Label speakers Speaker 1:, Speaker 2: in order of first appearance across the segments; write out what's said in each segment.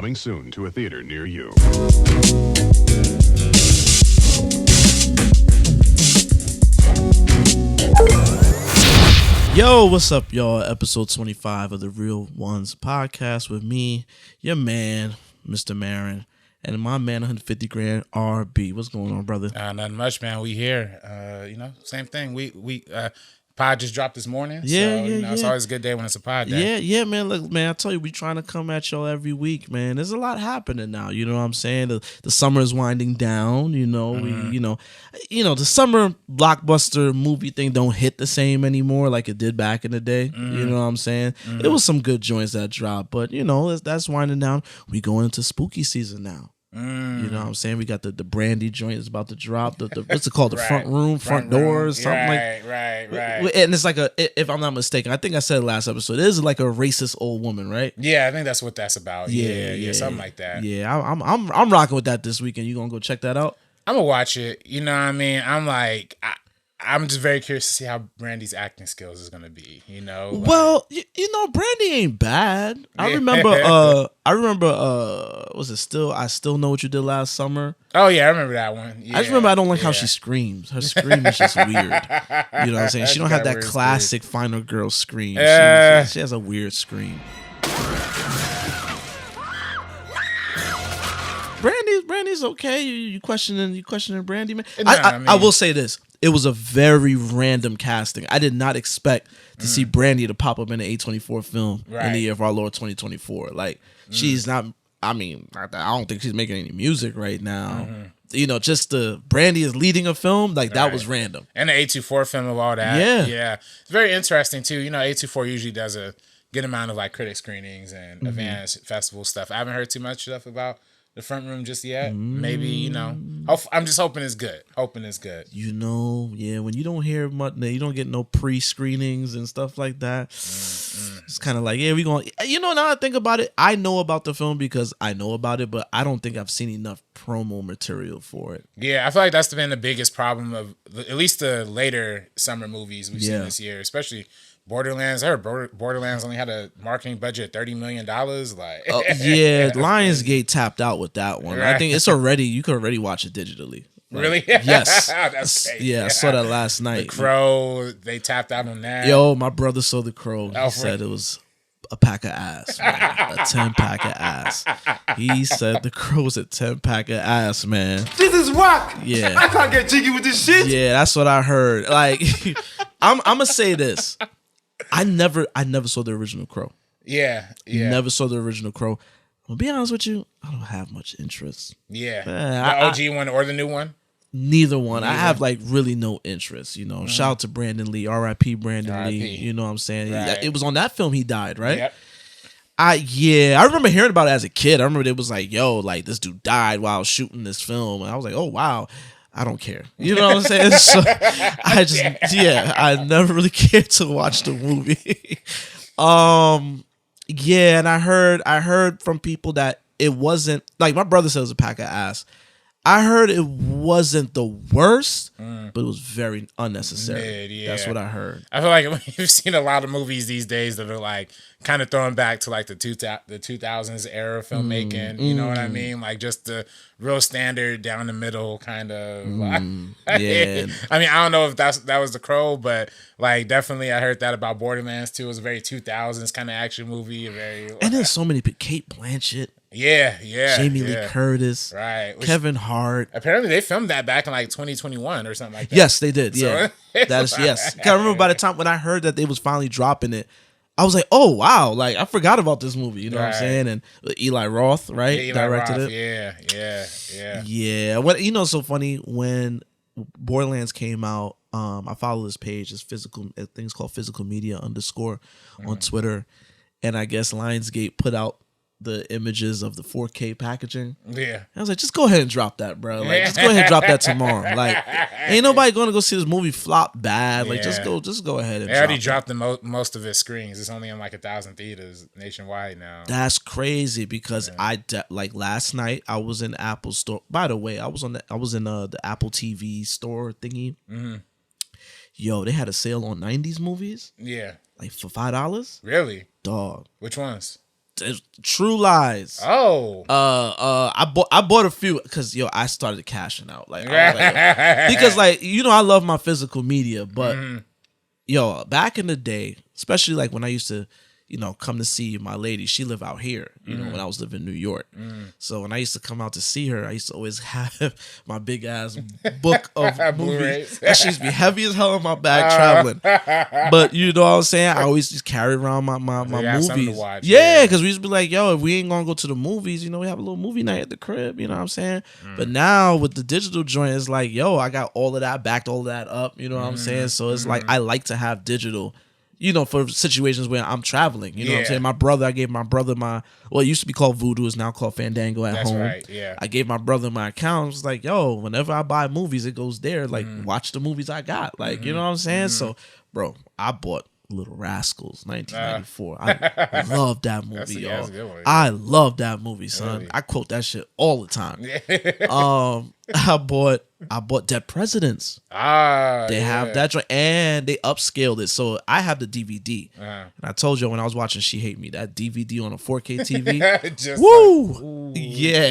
Speaker 1: Coming soon to a theater near you.
Speaker 2: Yo, what's up, y'all? Episode 25 of the Real Ones podcast with me, your man, Mr. Marin, and my man, 150 grand RB. What's going on, brother?
Speaker 3: Nothing much, man. We here. Same thing. We pod just dropped this morning. It's always a good day when it's a pod day.
Speaker 2: Yeah, man. Look, man, I tell you, we trying to come at y'all every week, man. There's a lot happening now. You know what I'm saying? The summer is winding down. You know, the summer blockbuster movie thing don't hit the same anymore like it did back in the day. You know what I'm saying? It was some good joints that dropped, but that's winding down. We going into spooky season now. You know what I'm saying? We got the Brandy joint is about to drop. The what's it called? The front doors, something like.
Speaker 3: Right.
Speaker 2: And it's like if I'm not mistaken, I think I said last episode, it is like a racist old woman, right?
Speaker 3: Yeah, I think that's what that's about. Yeah, something like that.
Speaker 2: Yeah, I'm rocking with that this weekend. You gonna go check that out?
Speaker 3: I'm gonna watch it. You know what I mean? I'm just very curious to see how Brandy's acting skills is gonna be.
Speaker 2: Well, Brandy ain't bad. I remember. Was it still? I still know what you did last summer.
Speaker 3: Oh yeah, I remember that one. Yeah,
Speaker 2: I just remember I don't like how she screams. Her scream is just weird. You know what I'm saying? She don't have that classic final girl scream. She has a weird scream. Brandy's okay. You questioning Brandy, man? I will say this. It was a very random casting. I did not expect to see Brandy to pop up in an A24 film in the year of our Lord 2024. Like, she's not, I don't think she's making any music right now. Just Brandy is leading a film, like that was random.
Speaker 3: And the A24 film of all that. Yeah. It's very interesting too. A24 usually does a good amount of like critic screenings and advanced festival stuff. I haven't heard too much stuff about the front room just yet. Maybe, I'm just hoping it's good. When
Speaker 2: you don't hear much, you don't get no pre-screenings and stuff like that. It's kind of like, we going, now I think about it, I know about the film because I know about it, but I don't think I've seen enough promo material for it.
Speaker 3: Yeah, I feel like that's been the biggest problem of at least the later summer movies we've seen this year, especially Borderlands. I heard Borderlands only had a marketing budget of $30 million.
Speaker 2: Lionsgate tapped out with that one. Right. I think you could already watch it digitally. Like,
Speaker 3: really?
Speaker 2: Yes.
Speaker 3: That's crazy.
Speaker 2: Yeah, I saw that last night.
Speaker 3: The Crow, they tapped out on that.
Speaker 2: Yo, my brother saw The Crow. He said it was a pack of ass, man. A 10-pack of ass. He said The Crow was a 10-pack of ass, man.
Speaker 4: This is whack.
Speaker 2: Yeah.
Speaker 4: I can't get jiggy with this shit.
Speaker 2: Yeah, that's what I heard. Like, I'm gonna say this. I never saw the original Crow.
Speaker 3: Yeah.
Speaker 2: Never saw the original Crow. I'm gonna be honest with you, I don't have much interest.
Speaker 3: Yeah. The OG one or the new one?
Speaker 2: Neither one. I have like really no interest. Shout out to Brandon Lee, R.I.P. Brandon Lee. You know what I'm saying?
Speaker 3: Right.
Speaker 2: It was on that film he died, right?
Speaker 3: Yep.
Speaker 2: I remember hearing about it as a kid. I remember it was like, yo, like this dude died while shooting this film, and I was like, oh wow. I don't care. You know what I'm saying? So I never really cared to watch the movie. And I heard from people that it wasn't, like my brother said it was a pack of ass. I heard it wasn't the worst, but it was very unnecessary. That's what I heard.
Speaker 3: I feel like we've seen a lot of movies these days that are like kind of throwing back to like the 2000s era of filmmaking. You know what I mean? Like just the real standard down the middle kind of.
Speaker 2: Yeah.
Speaker 3: I don't know if that was The Crow, but like definitely I heard that about Borderlands too. It was a very 2000s kind of action movie.
Speaker 2: And there's so many people. Kate Blanchett.
Speaker 3: Yeah.
Speaker 2: Jamie Lee Curtis.
Speaker 3: Right.
Speaker 2: Kevin Hart.
Speaker 3: Apparently they filmed that back in like 2021 or something like that.
Speaker 2: Yes, they did. Yeah. That is, yes. I remember by the time when I heard that they was finally dropping it, I was like, oh, wow. Like, I forgot about this movie. You know what I'm saying? And Eli Roth, right?
Speaker 3: Yeah,
Speaker 2: directed
Speaker 3: Roth,
Speaker 2: it. Yeah. So funny, when Borderlands came out, I follow this page. It's things called Physical Media _ on Twitter. And I guess Lionsgate put out the images of the 4K packaging.
Speaker 3: Yeah.
Speaker 2: I was like, just go ahead and drop that, bro. Like, just go ahead and drop that tomorrow. Like, ain't nobody going to go see this movie flop bad. Like, just go ahead and
Speaker 3: They already dropped most of its screens. It's only in like 1,000 theaters nationwide now.
Speaker 2: That's crazy because like last night I was in Apple store. By the way, I was in the Apple TV store thingy. Mm-hmm. Yo, they had a sale on 90s movies.
Speaker 3: Yeah.
Speaker 2: Like for $5.
Speaker 3: Really?
Speaker 2: Dog.
Speaker 3: Which ones?
Speaker 2: True Lies.
Speaker 3: Oh.
Speaker 2: I bought a few because I started cashing out. Like, I was like, because I love my physical media, but back in the day, especially like when I used to, come to see my lady, she lived out here, when I was living in New York. So when I used to come out to see her, I used to always have my big ass book of movies. That shit used to be heavy as hell on my bag traveling. But you know what I'm saying? I always just carry around my movies. Yeah, because we used to be like, yo, if we ain't gonna go to the movies, we have a little movie night at the crib, you know what I'm saying? But now with the digital joint, it's like, yo, I got all of that, backed all of that up, you know what I'm saying? So it's like, I like to have digital, for situations where I'm traveling. You know what I'm saying? I gave my brother it used to be called Voodoo, it's now called Fandango at home.
Speaker 3: That's right, yeah.
Speaker 2: I gave my brother my account. I was like, yo, whenever I buy movies, it goes there. Like, watch the movies I got. Like, you know what I'm saying? So, bro, I bought Little Rascals, 1994. I love that movie, y'all. I love that movie, son. Really? I quote that shit all the time. I bought Dead Presidents. They have that joint, and they upscaled it. So I have the DVD. And I told you when I was watching She Hate Me, that DVD on a 4K TV. Woo!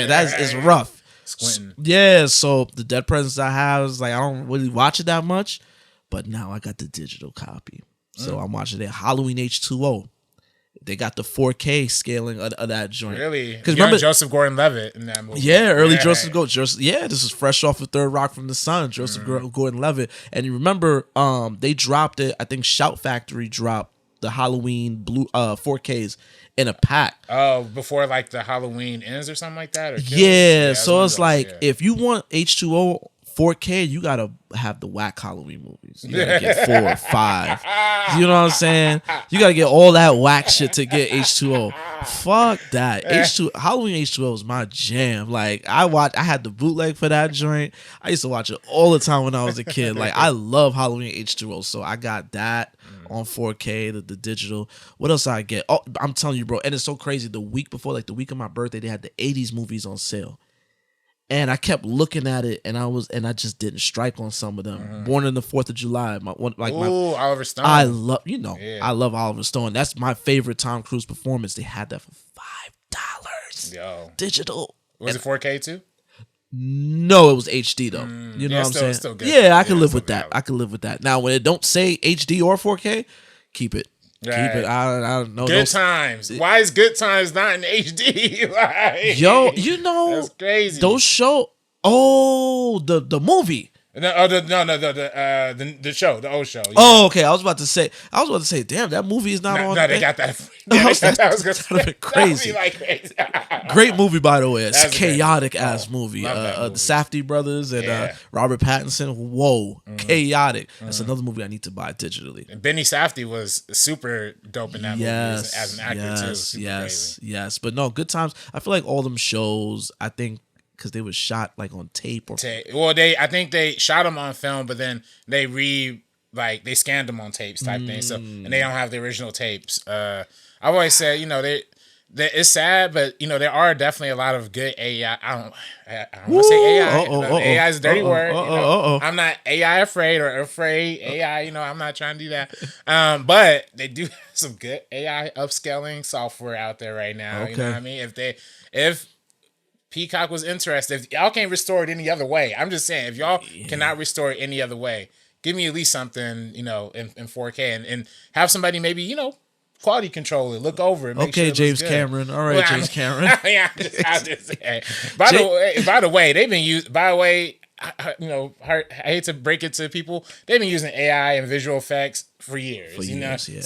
Speaker 2: That is rough.
Speaker 3: Squinting.
Speaker 2: Yeah, so the Dead Presidents I have is like, I don't really watch it that much, but now I got the digital copy. So I'm watching it. Halloween H2O. They got the 4K scaling of that joint.
Speaker 3: Really? Because remember Joseph Gordon-Levitt in that movie.
Speaker 2: Yeah, early Joseph Gordon. Yeah, this is fresh off of Third Rock from the Sun. Joseph Gordon-Levitt. And you remember, they dropped it. I think Shout Factory dropped the Halloween blue 4Ks in a pack.
Speaker 3: Oh, before like the Halloween ends or something like that. Or
Speaker 2: yeah. So it's like if you want H2O 4K, you gotta have the whack Halloween movies. You gotta get 4 or 5. You know what I'm saying? You gotta get all that whack shit to get H2O. Fuck that. Halloween H2O is my jam. Like I had the bootleg for that joint. I used to watch it all the time when I was a kid. Like I love Halloween H2O, so I got that on 4K, the digital. What else I get? Oh, I'm telling you, bro, and it's so crazy. The week before, like the week of my birthday, they had the 80s movies on sale. And I kept looking at it, and I just didn't strike on some of them. Born in the 4th of July,
Speaker 3: Oliver Stone.
Speaker 2: I love, I love Oliver Stone. That's my favorite Tom Cruise performance. They had that for $5.
Speaker 3: Yo,
Speaker 2: digital.
Speaker 3: Was it 4K too?
Speaker 2: No, it was HD though. You know what I'm saying?
Speaker 3: Still good.
Speaker 2: Yeah, I can live with that. I can live with that. Now, when it don't say HD or 4K, keep it.
Speaker 3: Right.
Speaker 2: Keep it. I don't know.
Speaker 3: Good Times. Why is Good Times not in HD? Like,
Speaker 2: yo,
Speaker 3: that's crazy.
Speaker 2: Those show. Oh, the movie.
Speaker 3: The show, the old show. Yeah.
Speaker 2: Oh, okay. I was about to say, damn, that movie is not on.
Speaker 3: No, they got that.
Speaker 2: That was been crazy.
Speaker 3: Crazy.
Speaker 2: Great movie, by the way. It's a chaotic ass movie.
Speaker 3: movie.
Speaker 2: The Safdie brothers and Robert Pattinson. Whoa, chaotic. That's another movie I need to buy digitally.
Speaker 3: And Benny Safdie was super dope in that movie as an actor too. Super crazy.
Speaker 2: Yes. But no, Good Times. I feel like all them shows, I think, because they were shot like on tape or
Speaker 3: I think they shot them on film, but then they they scanned them on tapes type thing. So and they don't have the original tapes. I've always said, it's sad, but there are definitely a lot of good AI. I don't want to say AI. AI is a dirty word. I'm not AI afraid or afraid AI. I'm not trying to do that. But they do have some good AI upscaling software out there right now.
Speaker 2: Okay.
Speaker 3: You know what I mean? If Peacock was interested, if y'all can't restore it any other way, I'm just saying, if y'all cannot restore it any other way, give me at least something, in 4K and have somebody maybe, quality control it, look over it. Make sure it
Speaker 2: James
Speaker 3: looks good.
Speaker 2: Cameron. All right, James Cameron.
Speaker 3: Yeah, I just say. By the way, they've been used. By the way, I hate to break it to people. They've been using AI and visual effects for years.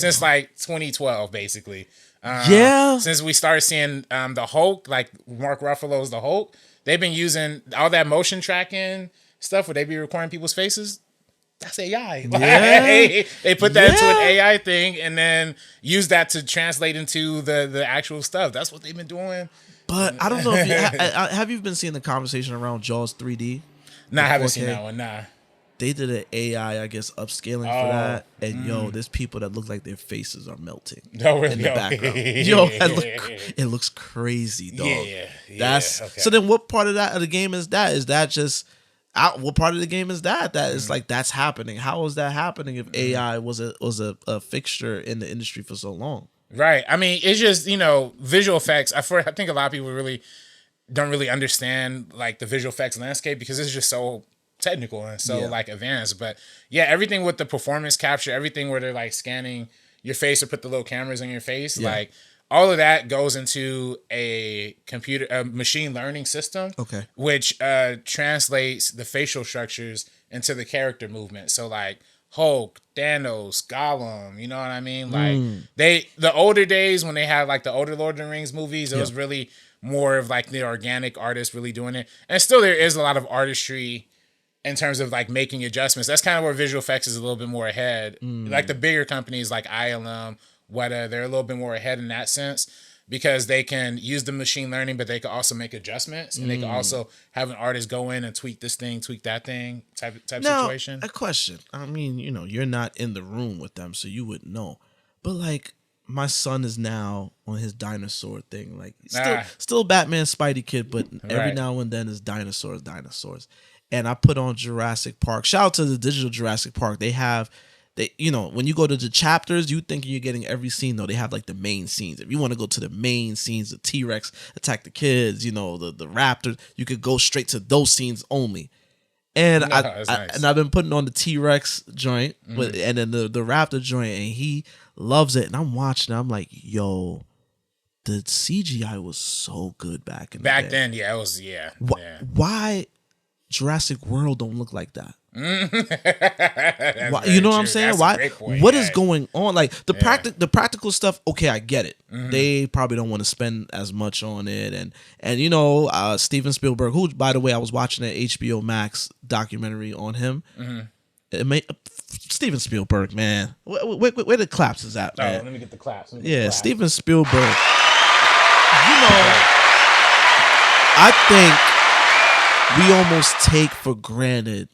Speaker 3: Since like 2012, basically. Since we started seeing the Hulk, like Mark Ruffalo's the Hulk, they've been using all that motion tracking stuff where they be recording people's faces. That's AI. They put that into an AI thing and then use that to translate into the actual stuff. That's what they've been doing.
Speaker 2: But I don't know if have you been seeing the conversation around Jaws 3D?
Speaker 3: Nah, I haven't seen that one. Nah.
Speaker 2: They did an AI, I guess, upscaling for that. And there's people that look like their faces are melting in the background. It looks crazy, dog. Yeah. So then what part of the game is that? Is that just what part of the game is that? That is like that's happening. How is that happening if AI was a fixture in the industry for so long?
Speaker 3: Right. I mean, it's just, visual effects. I think a lot of people really don't really understand like the visual effects landscape because it's just so technical and so like advanced. But yeah, everything with the performance capture, everything where they're like scanning your face or put the little cameras on your face, like all of that goes into a machine learning system, which translates the facial structures into the character movement. So like Hulk, Thanos, Gollum, you know what I mean? Like the older days when they had like the older Lord of the Rings movies, it was really more of like the organic artists really doing it. And still there is a lot of artistry in terms of like making adjustments. That's kind of where visual effects is a little bit more ahead. Like the bigger companies like ILM, Weta, they're a little bit more ahead in that sense because they can use the machine learning, but they can also make adjustments and they can also have an artist go in and tweak this thing, tweak that thing type situation.
Speaker 2: A question. I mean, you're not in the room with them, so you wouldn't know. But like my son is now on his dinosaur thing. Like still Batman Spidey kid, but every now and then is dinosaurs. And I put on Jurassic Park. Shout out to the digital Jurassic Park. They when you go to the chapters, you think you're getting every scene. No, they have like the main scenes. If you want to go to the main scenes, the T-Rex attack the kids, the raptors, you could go straight to those scenes only. And and I've been putting on the T-Rex joint and then the raptor joint, and he loves it. And I'm watching, I'm like, yo, the CGI was so good back in the day.
Speaker 3: Back then, yeah, it was,
Speaker 2: Why Jurassic World don't look like that? Why, you know what I'm saying? Why? What is going on? Like the practical stuff. Okay, I get it. They probably don't want to spend as much on it, and Steven Spielberg, who by the way I was watching an HBO Max documentary on him. Steven Spielberg, man, where the claps is at, man?
Speaker 3: Let me get the claps.
Speaker 2: Steven Spielberg. I think we almost take for granted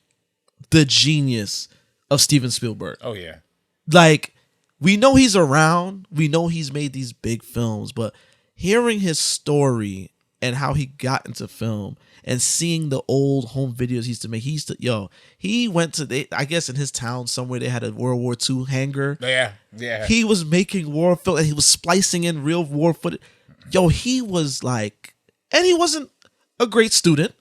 Speaker 2: the genius of Steven Spielberg.
Speaker 3: Oh, yeah.
Speaker 2: Like, we know he's around. We know he's made these big films. But hearing his story and how he got into film and seeing the old home videos he used to make, he went to, I guess in his town somewhere, they had a World War II hangar.
Speaker 3: Yeah.
Speaker 2: He was making war film and he was splicing in real war footage. He was like, and he wasn't a great student.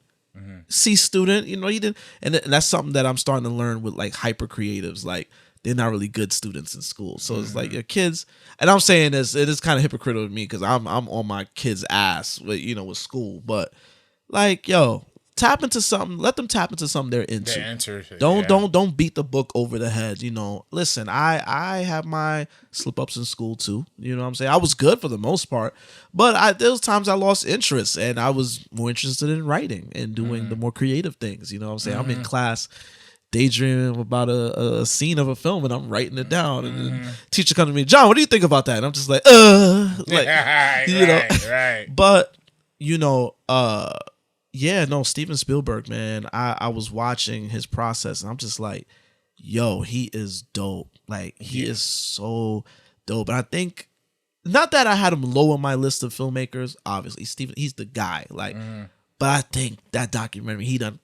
Speaker 2: C student, he didn't, and that's something that I'm starting to learn with like hyper creatives. Like they're not really good students in school, so it's like your kids. And I'm saying this, it is kind of hypocritical to me because I'm on my kids' ass with with school, but like tap into something. Let them tap into something they're into. Don't beat the book over the head. Listen, I have my slip ups in school too. You know what I'm saying? I was good for the most part, but there was times I lost interest and I was more interested in writing and doing the more creative things. You know what I'm saying? I'm in class daydreaming about a scene of a film and I'm writing it down and the teacher comes to me, John, what do you think about that? And I'm just like,
Speaker 3: right.
Speaker 2: But Steven Spielberg, man, I was watching his process and I'm just like, he is dope. Like, he is so dope. And I think, not that I had him low on my list of filmmakers, obviously, Steven, he's the guy. Like, but I think that documentary, he done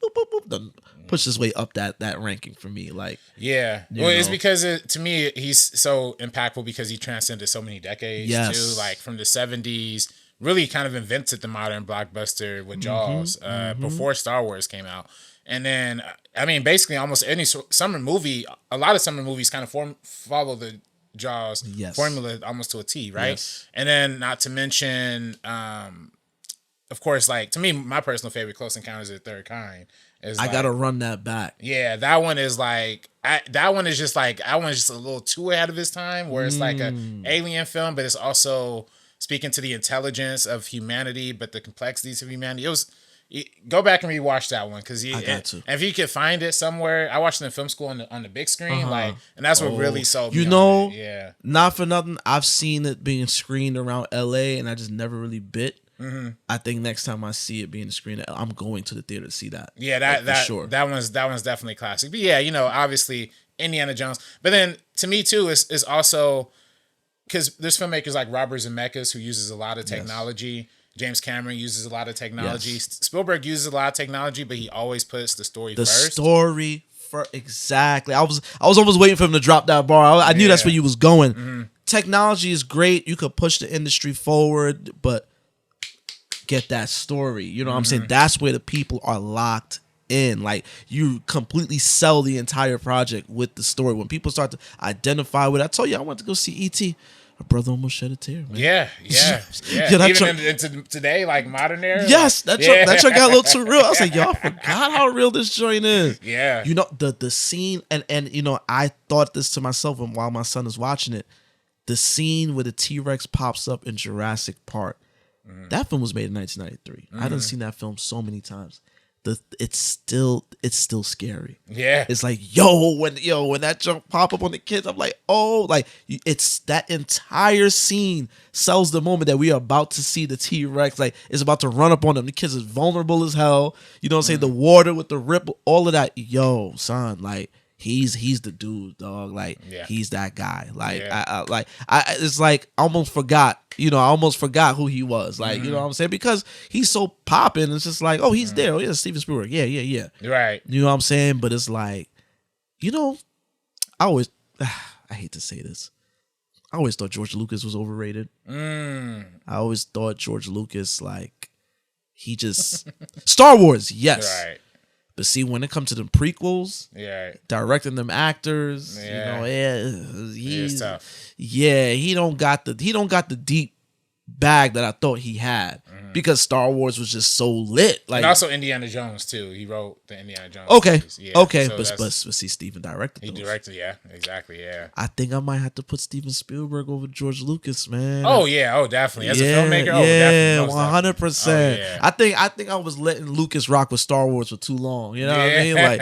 Speaker 2: pushed his way up that ranking for me. Like,
Speaker 3: it's because to me, he's so impactful because he transcended so many decades too. Like from the 70s, really kind of invented the modern blockbuster with Jaws before Star Wars came out. And then, I mean, basically almost any summer movie, a lot of summer movies kind of follow the Jaws formula almost to a T, right? Yes. And then not to mention, of course, like to me, my personal favorite, Close Encounters of the Third Kind.
Speaker 2: I gotta run that back.
Speaker 3: Yeah, that one is like, that one is just a little too ahead of its time where it's like an alien film, but it's also speaking to the intelligence of humanity, but the complexities of humanity. Go back and rewatch that one because and if you could find it somewhere, I watched it in film school on the big screen, and that's what really sold me.
Speaker 2: Not for nothing, I've seen it being screened around LA, and I just never really bit. I think next time I see it being screened, I'm going to the theater to see that.
Speaker 3: Yeah, that one's definitely classic. But yeah, obviously Indiana Jones. But then to me too, is also because there's filmmakers like Robert Zemeckis who uses a lot of technology. Yes. James Cameron uses a lot of technology. Yes. Spielberg uses a lot of technology, but he always puts the story first. Exactly. I was almost waiting for him to drop that bar. I knew that's where you was going.
Speaker 2: technology is great. You could push the industry forward, but get that story. You know what I'm saying? That's where the people are locked in. Like, you completely sell the entire project with the story. When people start to identify with it, I told you I went to go see E.T. My brother almost shed a tear, man.
Speaker 3: Yeah. Even into today, like modern era.
Speaker 2: Yes, that truck got a little too real. I was like, yo, I forgot how real this joint is.
Speaker 3: Yeah.
Speaker 2: You know, the scene, and you know, I thought this to myself while my son is watching it. The scene where the T-Rex pops up in Jurassic Park. That film was made in 1993. I done seen that film so many times. It's still scary.
Speaker 3: Yeah.
Speaker 2: It's like, when that junk pop up on the kids, I'm like, oh, like, it's that entire scene sells the moment that we are about to see the T-Rex. Like, it's about to run up on them. The kids is vulnerable as hell. You know what I'm saying? The water with the ripple, all of that. Yo, son, like, he's the dude, dog. Like, he's that guy. Like, I it's like I almost forgot. You know, I almost forgot who he was. Like, you know what I'm saying? Because he's so popping. It's just like, oh, he's there. Oh, yeah, Steven Spielberg. Yeah.
Speaker 3: Right.
Speaker 2: You know what I'm saying? But it's like, you know, I hate to say this. I always thought George Lucas was overrated. I always thought George Lucas, like, he just... Star Wars, yes.
Speaker 3: Right.
Speaker 2: But see, when it comes to them prequels, directing them actors, you know,
Speaker 3: he's tough.
Speaker 2: Yeah, he don't got the deep bag that I thought he had because Star Wars was just so lit. Like,
Speaker 3: and also Indiana Jones too. He wrote the Indiana Jones.
Speaker 2: Okay,
Speaker 3: series.
Speaker 2: Okay,
Speaker 3: so
Speaker 2: but see, Steven directed.
Speaker 3: He
Speaker 2: those.
Speaker 3: directed, exactly.
Speaker 2: I think I might have to put Steven Spielberg over George Lucas, man.
Speaker 3: Oh yeah, definitely. As a filmmaker, definitely,
Speaker 2: 100%. I think I was letting Lucas rock with Star Wars for too long. You know what I mean? Like,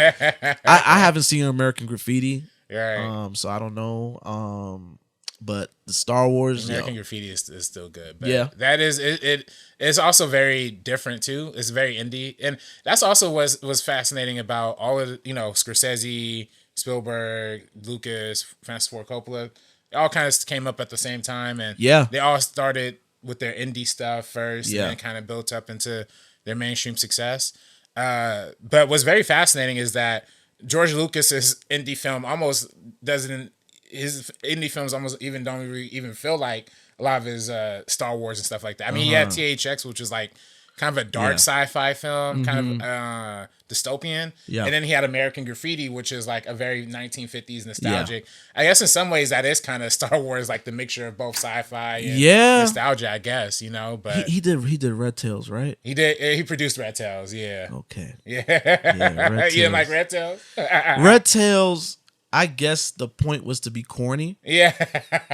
Speaker 2: I haven't seen American Graffiti,
Speaker 3: right?
Speaker 2: So I don't know. But the Star Wars,
Speaker 3: American Graffiti is still good. But
Speaker 2: yeah,
Speaker 3: that is it. It's also very different too. It's very indie, and that's also was fascinating about all of Scorsese, Spielberg, Lucas, Francis Ford Coppola. It all kind of came up at the same time, and they all started with their indie stuff first, and then kind of built up into their mainstream success. But what's very fascinating is that George Lucas's indie film almost doesn't. His indie films almost don't even feel like a lot of his Star Wars and stuff like that. I mean, he had THX, which was like kind of a dark sci-fi film, kind of dystopian. Yeah. And then he had American Graffiti, which is like a very 1950s nostalgic. Yeah. I guess in some ways that is kind of Star Wars, like the mixture of both sci-fi and nostalgia, I guess, But
Speaker 2: he did Red Tails, right?
Speaker 3: He produced Red Tails, yeah.
Speaker 2: Okay.
Speaker 3: Yeah. Red Tails. You didn't like Red Tails?
Speaker 2: Red Tails, I guess the point was to be corny.
Speaker 3: Yeah.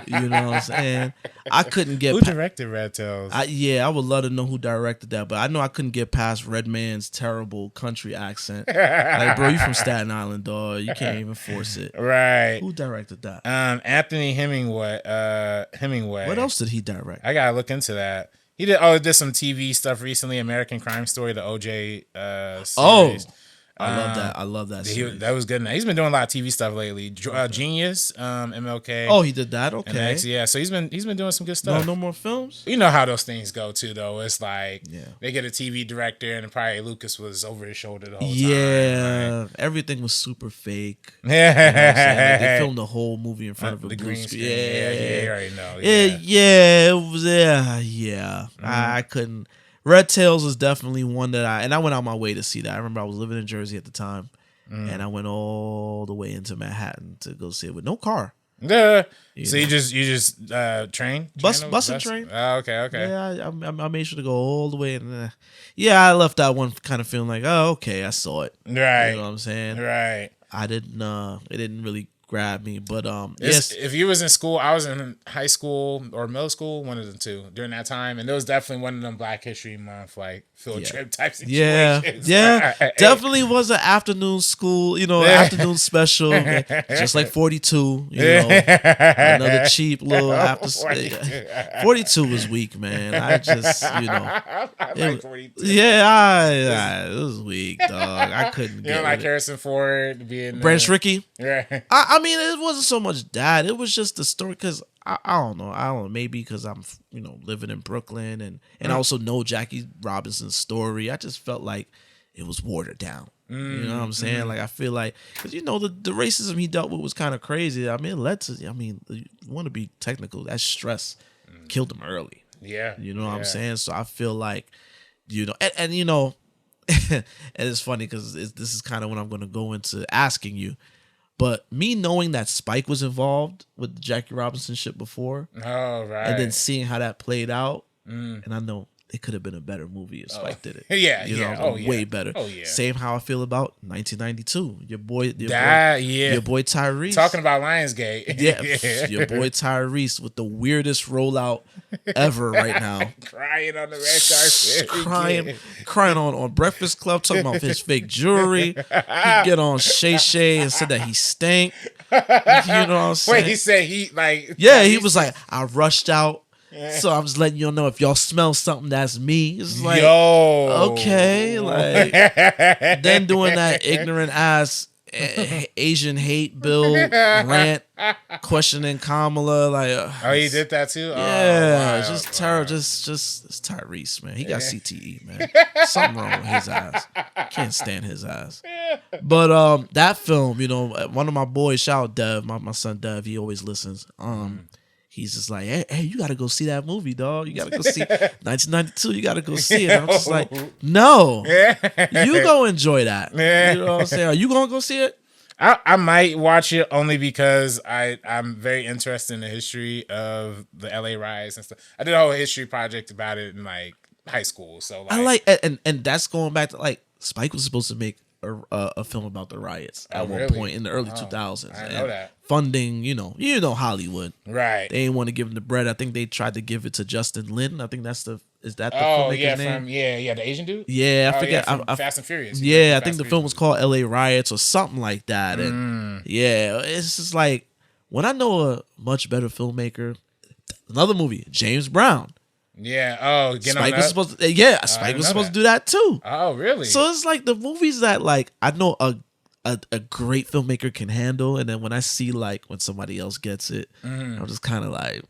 Speaker 2: You know what I'm saying? I couldn't get...
Speaker 3: Who directed Red Tails?
Speaker 2: I would love to know who directed that, but I know I couldn't get past Redman's terrible country accent. Like, bro, you from Staten Island, dog. You can't even force it.
Speaker 3: Right.
Speaker 2: Who directed that?
Speaker 3: Anthony Hemingway.
Speaker 2: What else did he direct?
Speaker 3: I gotta look into that. He did some TV stuff recently, American Crime Story, the OJ series.
Speaker 2: I love that.
Speaker 3: That was good. He's been doing a lot of TV stuff lately. Genius, MLK.
Speaker 2: Oh, he did that. Okay.
Speaker 3: Yeah, so he's been doing some good stuff.
Speaker 2: No more films.
Speaker 3: You know how those things go too, though. It's like they get a TV director, and probably Lucas was over his shoulder the whole time.
Speaker 2: Yeah, right? Everything was super fake. Yeah, they filmed the whole movie in front of a green screen.
Speaker 3: Yeah, you already know.
Speaker 2: It was. Yeah. I couldn't. Red Tails is definitely one that I went out my way to see that. I remember I was living in Jersey at the time, and I went all the way into Manhattan to go see it with no car.
Speaker 3: So you just train?
Speaker 2: Bus and train.
Speaker 3: Oh, okay.
Speaker 2: Yeah, I made sure to go all the way. And I left that one kind of feeling like, oh, okay, I saw it.
Speaker 3: Right.
Speaker 2: You know what I'm saying?
Speaker 3: Right.
Speaker 2: I didn't. It didn't really grab me, but
Speaker 3: yes. If you was in school, I was in high school or middle school, one of the two during that time, and it was definitely one of them Black History Month like field trip type situations.
Speaker 2: Yeah, definitely was an afternoon school, afternoon special, just like 42. Another cheap little after. 42 was weak, man. I just,
Speaker 3: I like 42.
Speaker 2: Yeah, it was weak, dog. I couldn't.
Speaker 3: You know, like Harrison Ford being
Speaker 2: Branch Rickey.
Speaker 3: Right.
Speaker 2: I mean, it wasn't so much that. It was just the story because I don't know. Maybe because I'm, living in Brooklyn and also know Jackie Robinson's story. I just felt like it was watered down. You know what I'm saying? Like, I feel like, because, you know, the racism he dealt with was kind of crazy. I mean, it led to, you want to be technical, that stress killed him early.
Speaker 3: Yeah.
Speaker 2: You know what I'm saying? So I feel like, you know, and you know, and it's funny because this is kind of when I'm going to go into asking you, but me knowing that Spike was involved with the Jackie Robinson shit before, and then seeing how that played out, and I know it could have been a better movie if Spike did it.
Speaker 3: Yeah,
Speaker 2: you know, way better.
Speaker 3: Oh yeah.
Speaker 2: Same how I feel about 1992. Your boy Tyrese.
Speaker 3: Talking about Lionsgate.
Speaker 2: Yeah, your boy Tyrese with the weirdest rollout ever right now.
Speaker 3: Crying on the red carpet.
Speaker 2: Crying on Breakfast Club, talking about his fake jewelry. He get on Shay Shay and said that he stank. You know what I'm saying?
Speaker 3: Wait, he said he like.
Speaker 2: Yeah, he was like, I rushed out. So I'm just letting y'all know if y'all smell something, that's me. It's like, okay, like then doing that ignorant ass Asian hate bill rant, questioning Kamala, like,
Speaker 3: he did that too.
Speaker 2: Yeah, just terrible. Just it's Tyrese, man. He got CTE, man. Something wrong with his ass. Can't stand his ass. But that film, you know, one of my boys, shout out Dev, my son Dev, he always listens. He's just like, hey, you got to go see that movie, dog. You got to go see 1992. You got to go see it. And I'm just like, no, you go enjoy that. You know what I'm saying? Are you going to go see it?
Speaker 3: I might watch it only because I'm very interested in the history of the LA riots and stuff. I did a whole history project about it in like high school. So like,
Speaker 2: I like, and that's going back to like Spike was supposed to make a film about the riots at one point in the early 2000s.
Speaker 3: I know that.
Speaker 2: Funding, you know Hollywood,
Speaker 3: right?
Speaker 2: They didn't want to give him the bread. I think they tried to give it to Justin Lin. I think is that the
Speaker 3: filmmaker's
Speaker 2: name?
Speaker 3: The Asian dude.
Speaker 2: Yeah, I forget.
Speaker 3: Fast and Furious.
Speaker 2: Yeah, I think the film was called L.A. Riots or something like that. And yeah, it's just like when I know a much better filmmaker. Another movie, James Brown.
Speaker 3: Yeah. Oh,
Speaker 2: Spike was supposed to. Yeah, Spike was supposed to do that too.
Speaker 3: Oh, really?
Speaker 2: So it's like the movies that like I know a great filmmaker can handle, and then when I see like when somebody else gets it, I'm just kind of like.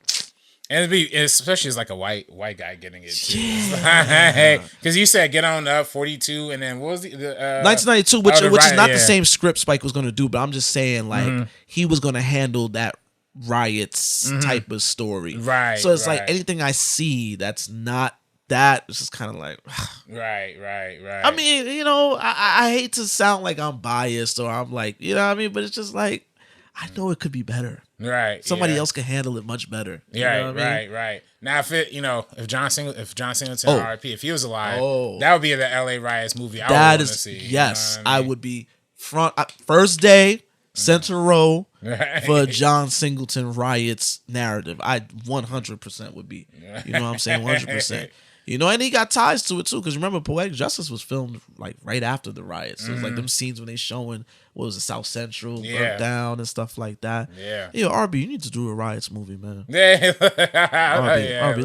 Speaker 3: And especially as like a white guy getting it too. Yeah. Because you said Get On Up 42, and then what was the
Speaker 2: 1992, which is not the same script Spike was going to do, but I'm just saying like he was going to handle that riots type of story,
Speaker 3: right?
Speaker 2: So it's like anything I see that's not that, it's just kind of like
Speaker 3: right.
Speaker 2: I mean, you know, I hate to sound like I'm biased or I'm like, you know what I mean, but it's just like I know it could be better,
Speaker 3: right?
Speaker 2: Somebody else can handle it much better,
Speaker 3: right. Now if John Singleton RP, if he was alive, that would be the LA riots movie I would want to see.
Speaker 2: Yes, you know I would be first day center row for John Singleton riots narrative. I 100% would be. You know what I'm saying? 100%. You know, and he got ties to it too, because remember, Poetic Justice was filmed like right after the riots. So it's like them scenes when they showing what was it, South Central burnt down and stuff like that. Yeah. You know, RB, you need to do a riots movie, man.
Speaker 3: Yeah.
Speaker 2: RB,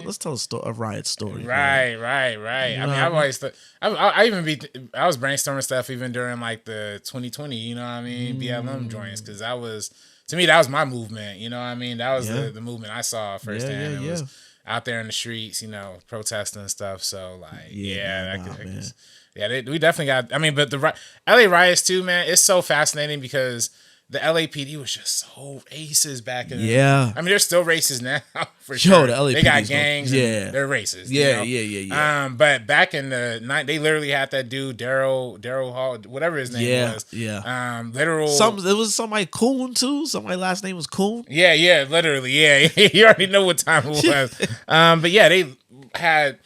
Speaker 2: let's tell a riot story.
Speaker 3: Right. I mean, I've always thought I was brainstorming stuff even during like the 2020, you know what I mean, BLM joints, because to me that was my movement. You know what I mean? That was the movement I saw firsthand. It was out there in the streets, you know, protesting and stuff. So like, we definitely got. I mean, but the LA riots too, man. It's so fascinating because the LAPD was just so racist back in.
Speaker 2: Yeah,
Speaker 3: I mean, they're still racist now for sure.
Speaker 2: The LAPD,
Speaker 3: they got gangs. And they're racist.
Speaker 2: Yeah.
Speaker 3: But back in the night, they literally had that dude Daryl Hall, whatever his name was.
Speaker 2: Yeah.
Speaker 3: Literal.
Speaker 2: There was somebody Coon too. Somebody's last name was Coon.
Speaker 3: Yeah. Literally. Yeah. You already know what time it was. But yeah, they had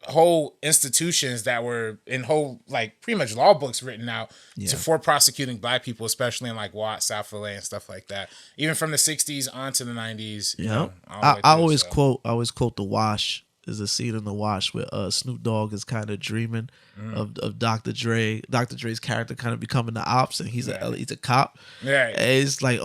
Speaker 3: whole institutions that were in whole like pretty much law books written out for prosecuting black people, especially in like Watts, South LA and stuff like that. Even from the 60s on to the 90s.
Speaker 2: Yeah, I always quote The Wash. There's a scene in The Wash where Snoop Dogg is kind of dreaming of Dr. Dre. Dr. Dre's character kind of becoming the ops, and he's a cop. Yeah, and it's like,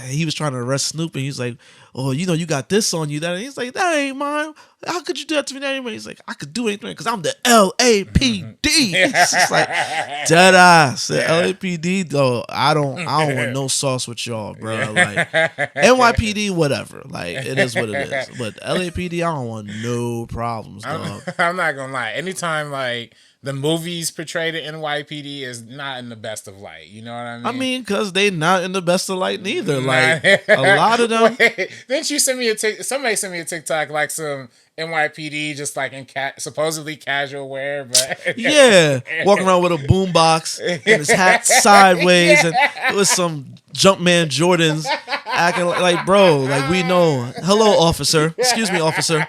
Speaker 2: he was trying to arrest Snoop, and he's like, you know, you got this on you. That, and he's like, that ain't mine. How could you do that to me? That ain't mine. He's like, I could do anything because I'm the LAPD. It's just like dead ass. The LAPD though. I don't want no sauce with y'all, bro. Like NYPD, whatever. Like it is what it is. But LAPD, I don't want no problems, dog.
Speaker 3: I'm not gonna lie. Anytime like the movies portray the NYPD is not in the best of light. You know what I mean?
Speaker 2: I mean, because they not in the best of light neither. Like a lot of them.
Speaker 3: Wait, didn't you send me somebody sent me a TikTok like some NYPD just like in supposedly casual wear, but
Speaker 2: yeah, walking around with a boombox and his hat sideways, and it was some Jumpman Jordans acting like bro, like we know. Hello, officer. Excuse me, officer.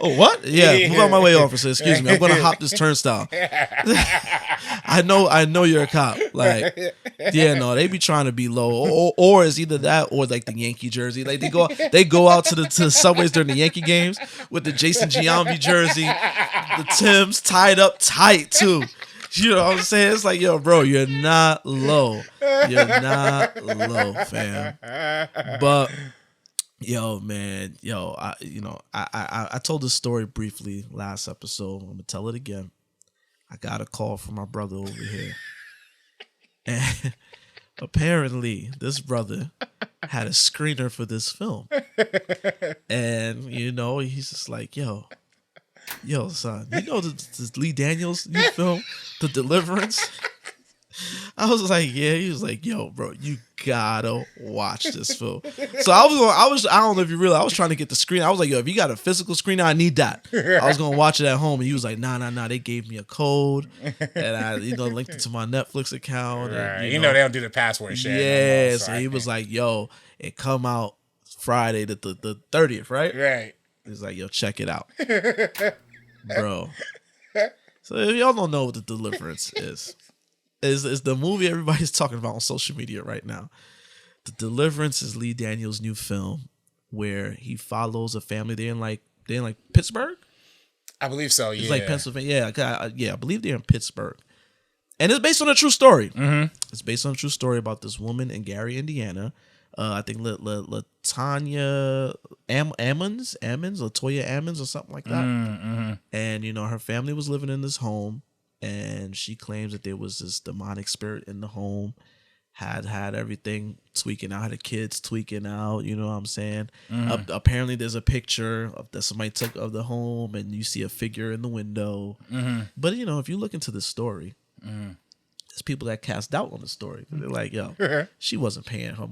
Speaker 2: Oh, what? Yeah, move out my way, officer. Excuse me. I'm gonna hop this turnstile. I know you're a cop. Like, yeah, no, they be trying to be low, or it's either that or like the Yankee jersey. Like they go out to the subways during the Yankee games with the Jason Giambi jersey, the Timbs tied up tight too. You know what I'm saying? It's like, yo, bro, you're not low. You're not low, fam. But yo, man, I told this story briefly last episode. I'm gonna tell it again. I got a call from my brother over here, and apparently this brother had a screener for this film, and he's just like, yo, son, this Lee Daniels new film, The Deliverance? I was like, yeah. He was like, yo, bro, you gotta watch this film. So I don't know if you realize, I was trying to get the screen. I was like, yo, if you got a physical screen, I need that. I was gonna watch it at home, and he was like, nah. They gave me a code, and I, linked it to my Netflix account.
Speaker 3: Right.
Speaker 2: And,
Speaker 3: they don't do the password share.
Speaker 2: Yeah. So he was like, yo, it come out Friday the 30th, right?
Speaker 3: Right.
Speaker 2: He's like, yo, check it out, bro. So if y'all don't know what The Deliverance is the movie everybody's talking about on social media right now. The Deliverance is Lee Daniels' new film where he follows a family. They're in like Pittsburgh?
Speaker 3: I believe so, yeah.
Speaker 2: It's like Pennsylvania. Yeah, I believe they're in Pittsburgh. And it's based on a true story.
Speaker 3: Mm-hmm.
Speaker 2: It's based on a true story about this woman in Gary, Indiana. I think Latoya Ammons or something like that.
Speaker 3: Mm-hmm.
Speaker 2: And, her family was living in this home, and she claims that there was this demonic spirit in the home, had everything tweaking out, had the kids tweaking out, you know what I'm saying?
Speaker 3: Mm-hmm.
Speaker 2: Apparently there's a picture that somebody took of the home, and you see a figure in the window.
Speaker 3: Mm-hmm.
Speaker 2: But, if you look into the story, there's people that cast doubt on the story. They're like, yo, she wasn't paying her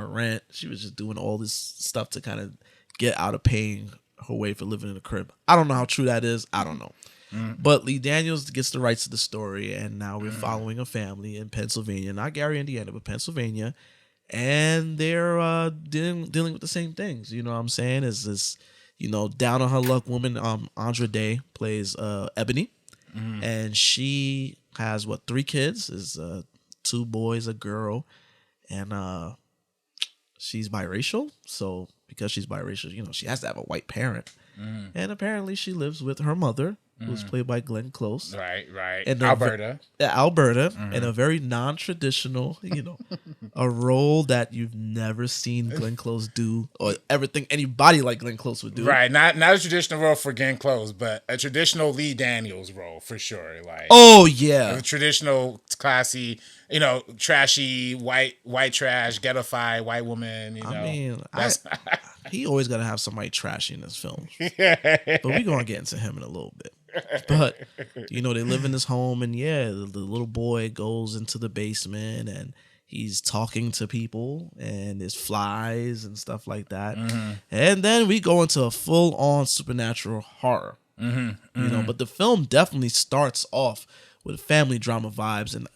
Speaker 2: rent. She was just doing all this stuff to kind of get out of paying her way for living in a crib. I don't know how true that is. I don't know. But Lee Daniels gets the rights to the story, and now we're following a family in Pennsylvania, not Gary, Indiana, but Pennsylvania, and they're dealing with the same things. You know what I'm saying? Is this, down on her luck woman, Andra plays Ebony, and she has 3 kids? Is 2 boys, a girl, and she's biracial. So because she's biracial, she has to have a white parent, and apparently she lives with her mother, who's played by Glenn Close.
Speaker 3: Right.
Speaker 2: And
Speaker 3: Alberta,
Speaker 2: in a very non-traditional, a role that you've never seen Glenn Close do or ever think anybody like Glenn Close would do.
Speaker 3: Right. Not a traditional role for Glenn Close, but a traditional Lee Daniels role for sure. Like,
Speaker 2: oh yeah,
Speaker 3: a traditional classy, trashy white trash, ghetto-fied white woman.
Speaker 2: I mean, he always got to have somebody trashy in his films. But we're gonna get into him in a little bit. But they live in this home, and the little boy goes into the basement, and he's talking to people, and there's flies and stuff like that. And then we go into a full-on supernatural horror. But the film definitely starts off with family drama vibes, and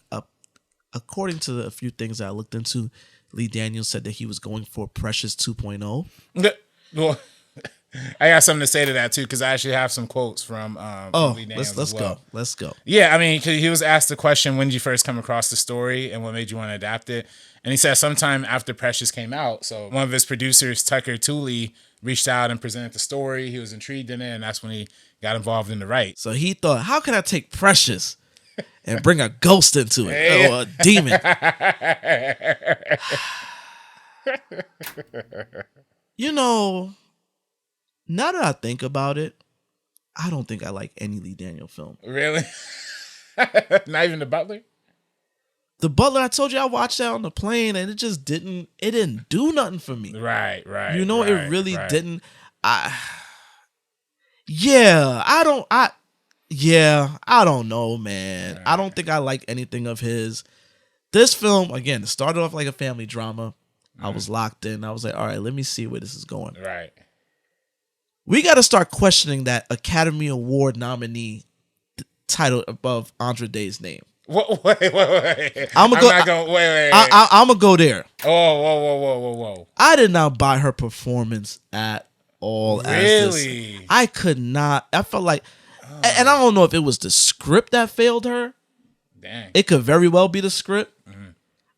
Speaker 2: according to a few things that I looked into, Lee Daniels said that he was going for Precious 2.0.
Speaker 3: Well, I got something to say to that too, because I actually have some quotes from Lee Daniels.
Speaker 2: Let's go.
Speaker 3: Yeah, I mean, 'cause he was asked the question, when did you first come across the story and what made you want to adapt it? And he said sometime after Precious came out. So one of his producers, Tucker Tooley, reached out and presented the story. He was intrigued in it, and that's when he got involved in the write.
Speaker 2: So he thought, how can I take Precious and bring a ghost into it, or a demon? Now that I think about it, I don't think I like any Lee Daniels film.
Speaker 3: Really? Not even The Butler?
Speaker 2: The Butler, I told you I watched that on the plane, and it didn't do nothing for me.
Speaker 3: Right.
Speaker 2: It really didn't. Yeah, I don't know, man. I don't think I like anything of his. This film, again, it started off like a family drama. I was locked in. I was like, all right, let me see where this is going.
Speaker 3: Right.
Speaker 2: We got to start questioning that Academy Award nominee title above Andra Day's name.
Speaker 3: Wait.
Speaker 2: I'm gonna go there.
Speaker 3: Whoa.
Speaker 2: I did not buy her performance at all.
Speaker 3: Really?
Speaker 2: As this. I could not. I felt like, and I don't know if it was the script that failed her.
Speaker 3: Dang.
Speaker 2: It could very well be the script.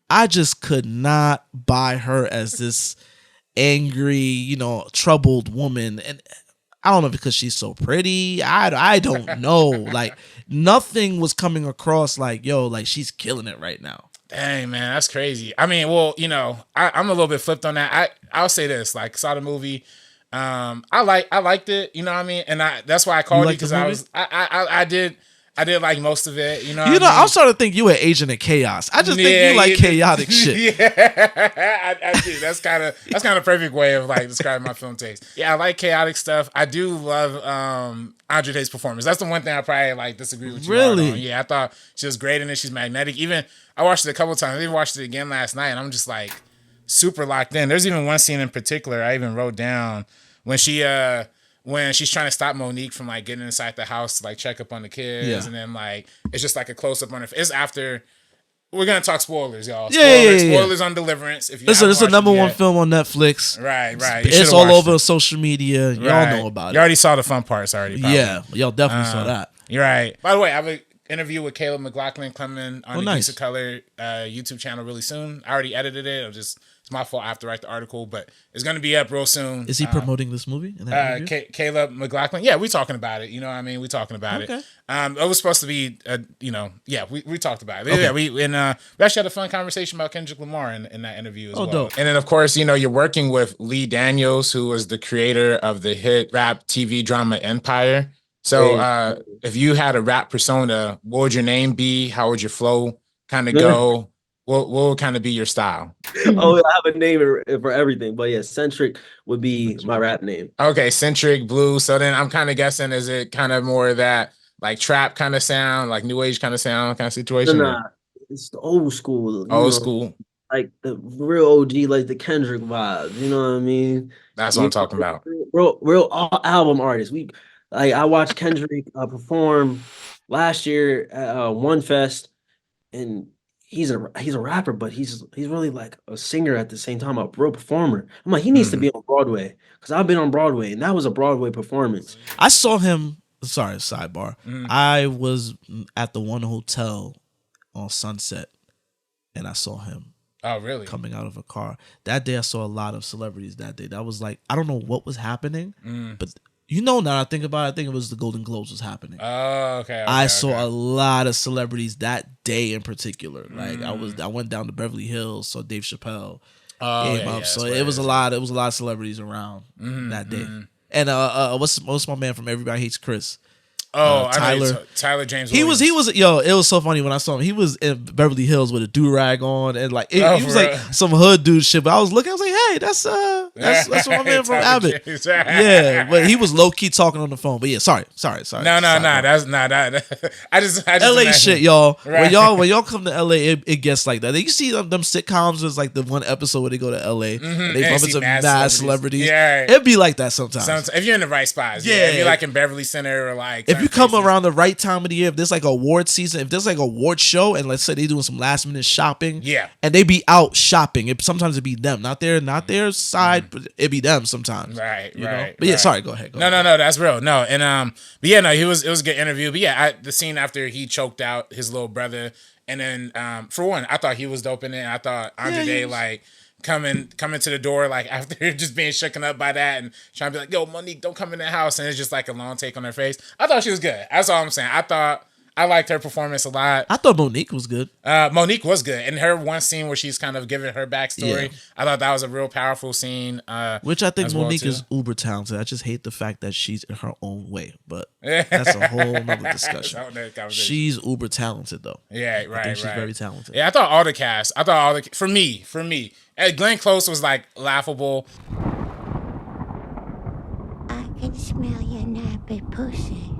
Speaker 2: I just could not buy her as this angry, troubled woman. And I don't know, because she's so pretty. I don't know. Like, nothing was coming across like, yo, like she's killing it right now.
Speaker 3: Dang, man, that's crazy. I mean, well, I'm a little bit flipped on that. I'll say this, like, saw the movie. I liked it, you know what I mean? And that's why I called you, because I did like most of it,
Speaker 2: I'm starting to think you an agent of chaos. I just think you like chaotic shit.
Speaker 3: Yeah, I do. That's kind of a perfect way of like describing my film taste. Yeah, I like chaotic stuff. I do love Andra Day's performance. That's the one thing I probably like disagree with you
Speaker 2: really
Speaker 3: on. Yeah, I thought she was great in it. She's magnetic. Even I watched it a couple of times. I even watched it again last night, and I'm just like super locked in. There's even one scene in particular I even wrote down when she's trying to stop Monique from like getting inside the house to like check up on the kids, and then like it's just like a close up on her face. It's after. We're gonna talk spoilers, y'all. Spoilers on Deliverance. If you
Speaker 2: listen, it's the number one film on Netflix.
Speaker 3: Right.
Speaker 2: It's all over social media. Y'all know about it.
Speaker 3: You already saw the fun parts already. Probably.
Speaker 2: Yeah, y'all definitely saw that.
Speaker 3: You're right. By the way, I have an interview with Caleb McLaughlin coming on the Geeks of Color YouTube channel really soon. I already edited it. It's my fault. I have to write the article, but it's going to be up real soon.
Speaker 2: Is he promoting this movie? In that
Speaker 3: Caleb McLaughlin. Yeah, we talking about it. You know what I mean? We talking about it. It was supposed to be, we talked about it. Okay. Yeah, we actually had a fun conversation about Kendrick Lamar in that interview as well.
Speaker 2: Dope.
Speaker 3: And then, of course, you're working with Lee Daniels, who was the creator of the hit rap TV drama Empire. So if you had a rap persona, what would your name be? How would your flow kind of go? What would kind of be your style?
Speaker 5: Oh, I have a name for everything, but yeah, Centric would be my rap name.
Speaker 3: Okay, Centric, Blue. So then I'm kind of guessing, is it kind of more that like trap kind of sound, like new age kind of sound kind of situation?
Speaker 5: Nah, it's the old school.
Speaker 3: Old school.
Speaker 5: Like the real OG, like the Kendrick vibes. You know what I mean?
Speaker 3: That's what I'm talking about.
Speaker 5: Real album artists. I watched Kendrick perform last year at One Fest, and he's a rapper, but he's really like a singer at the same time, a real performer. I'm like, he needs to be on Broadway, because I've been on Broadway, and that was a Broadway performance.
Speaker 2: I saw him. Sorry, sidebar. I was at the one hotel on Sunset, and I saw him.
Speaker 3: Oh, really?
Speaker 2: Coming out of a car. That day, I saw a lot of celebrities that day. That was like, I don't know what was happening, but now I think about it, I think it was the Golden Globes was happening.
Speaker 3: Oh, okay.
Speaker 2: I saw a lot of celebrities that day in particular. Like I went down to Beverly Hills, saw Dave Chappelle came up. So it was a lot of celebrities around that day. And what's my man from Everybody Hates Chris?
Speaker 3: Tyler James Williams.
Speaker 2: He was it was so funny when I saw him. He was in Beverly Hills with a do-rag on, and like he was like some hood dude shit. But I was like, hey, that's my man from Abbott. Yeah, but he was low key talking on the phone. But yeah, sorry.
Speaker 3: No, that's not that. I just
Speaker 2: LA
Speaker 3: imagine.
Speaker 2: Shit, y'all.
Speaker 3: Right.
Speaker 2: When y'all come to LA, it gets like that. You see them sitcoms. There's like the one episode where they go to LA and they bump into mad celebrities.
Speaker 3: Yeah,
Speaker 2: it'd be like that sometimes.
Speaker 3: If you're in the right spots. Yeah, if you're like in Beverly Center or like.
Speaker 2: If you come around the right time of the year, if there's like award season, if there's like award show, and let's say they doing some last minute shopping, and they be out shopping, sometimes it be them, not their side, but it be them sometimes,
Speaker 3: right?
Speaker 2: But yeah, sorry, go ahead.
Speaker 3: No, that's real. No, and but yeah, no, it was a good interview. But yeah, the scene after he choked out his little brother, and then for one, I thought he was dope in it. I thought Andra Day like. Coming to the door like after just being shooken up by that and trying to be like, yo, Monique, don't come in the house, and it's just like a long take on her face. I thought she was good. That's all I'm saying. I liked her performance a lot.
Speaker 2: I thought Monique was good.
Speaker 3: Monique was good. And her one scene where she's kind of giving her backstory, I thought that was a real powerful scene.
Speaker 2: Which I think Monique is uber talented. I just hate the fact that she's in her own way, but that's a whole nother discussion. She's uber talented though.
Speaker 3: Yeah, right.
Speaker 2: I think she's very talented.
Speaker 3: Yeah, I thought all the cast. For me. Glenn Close was like laughable.
Speaker 6: I can smell your nappy pussy.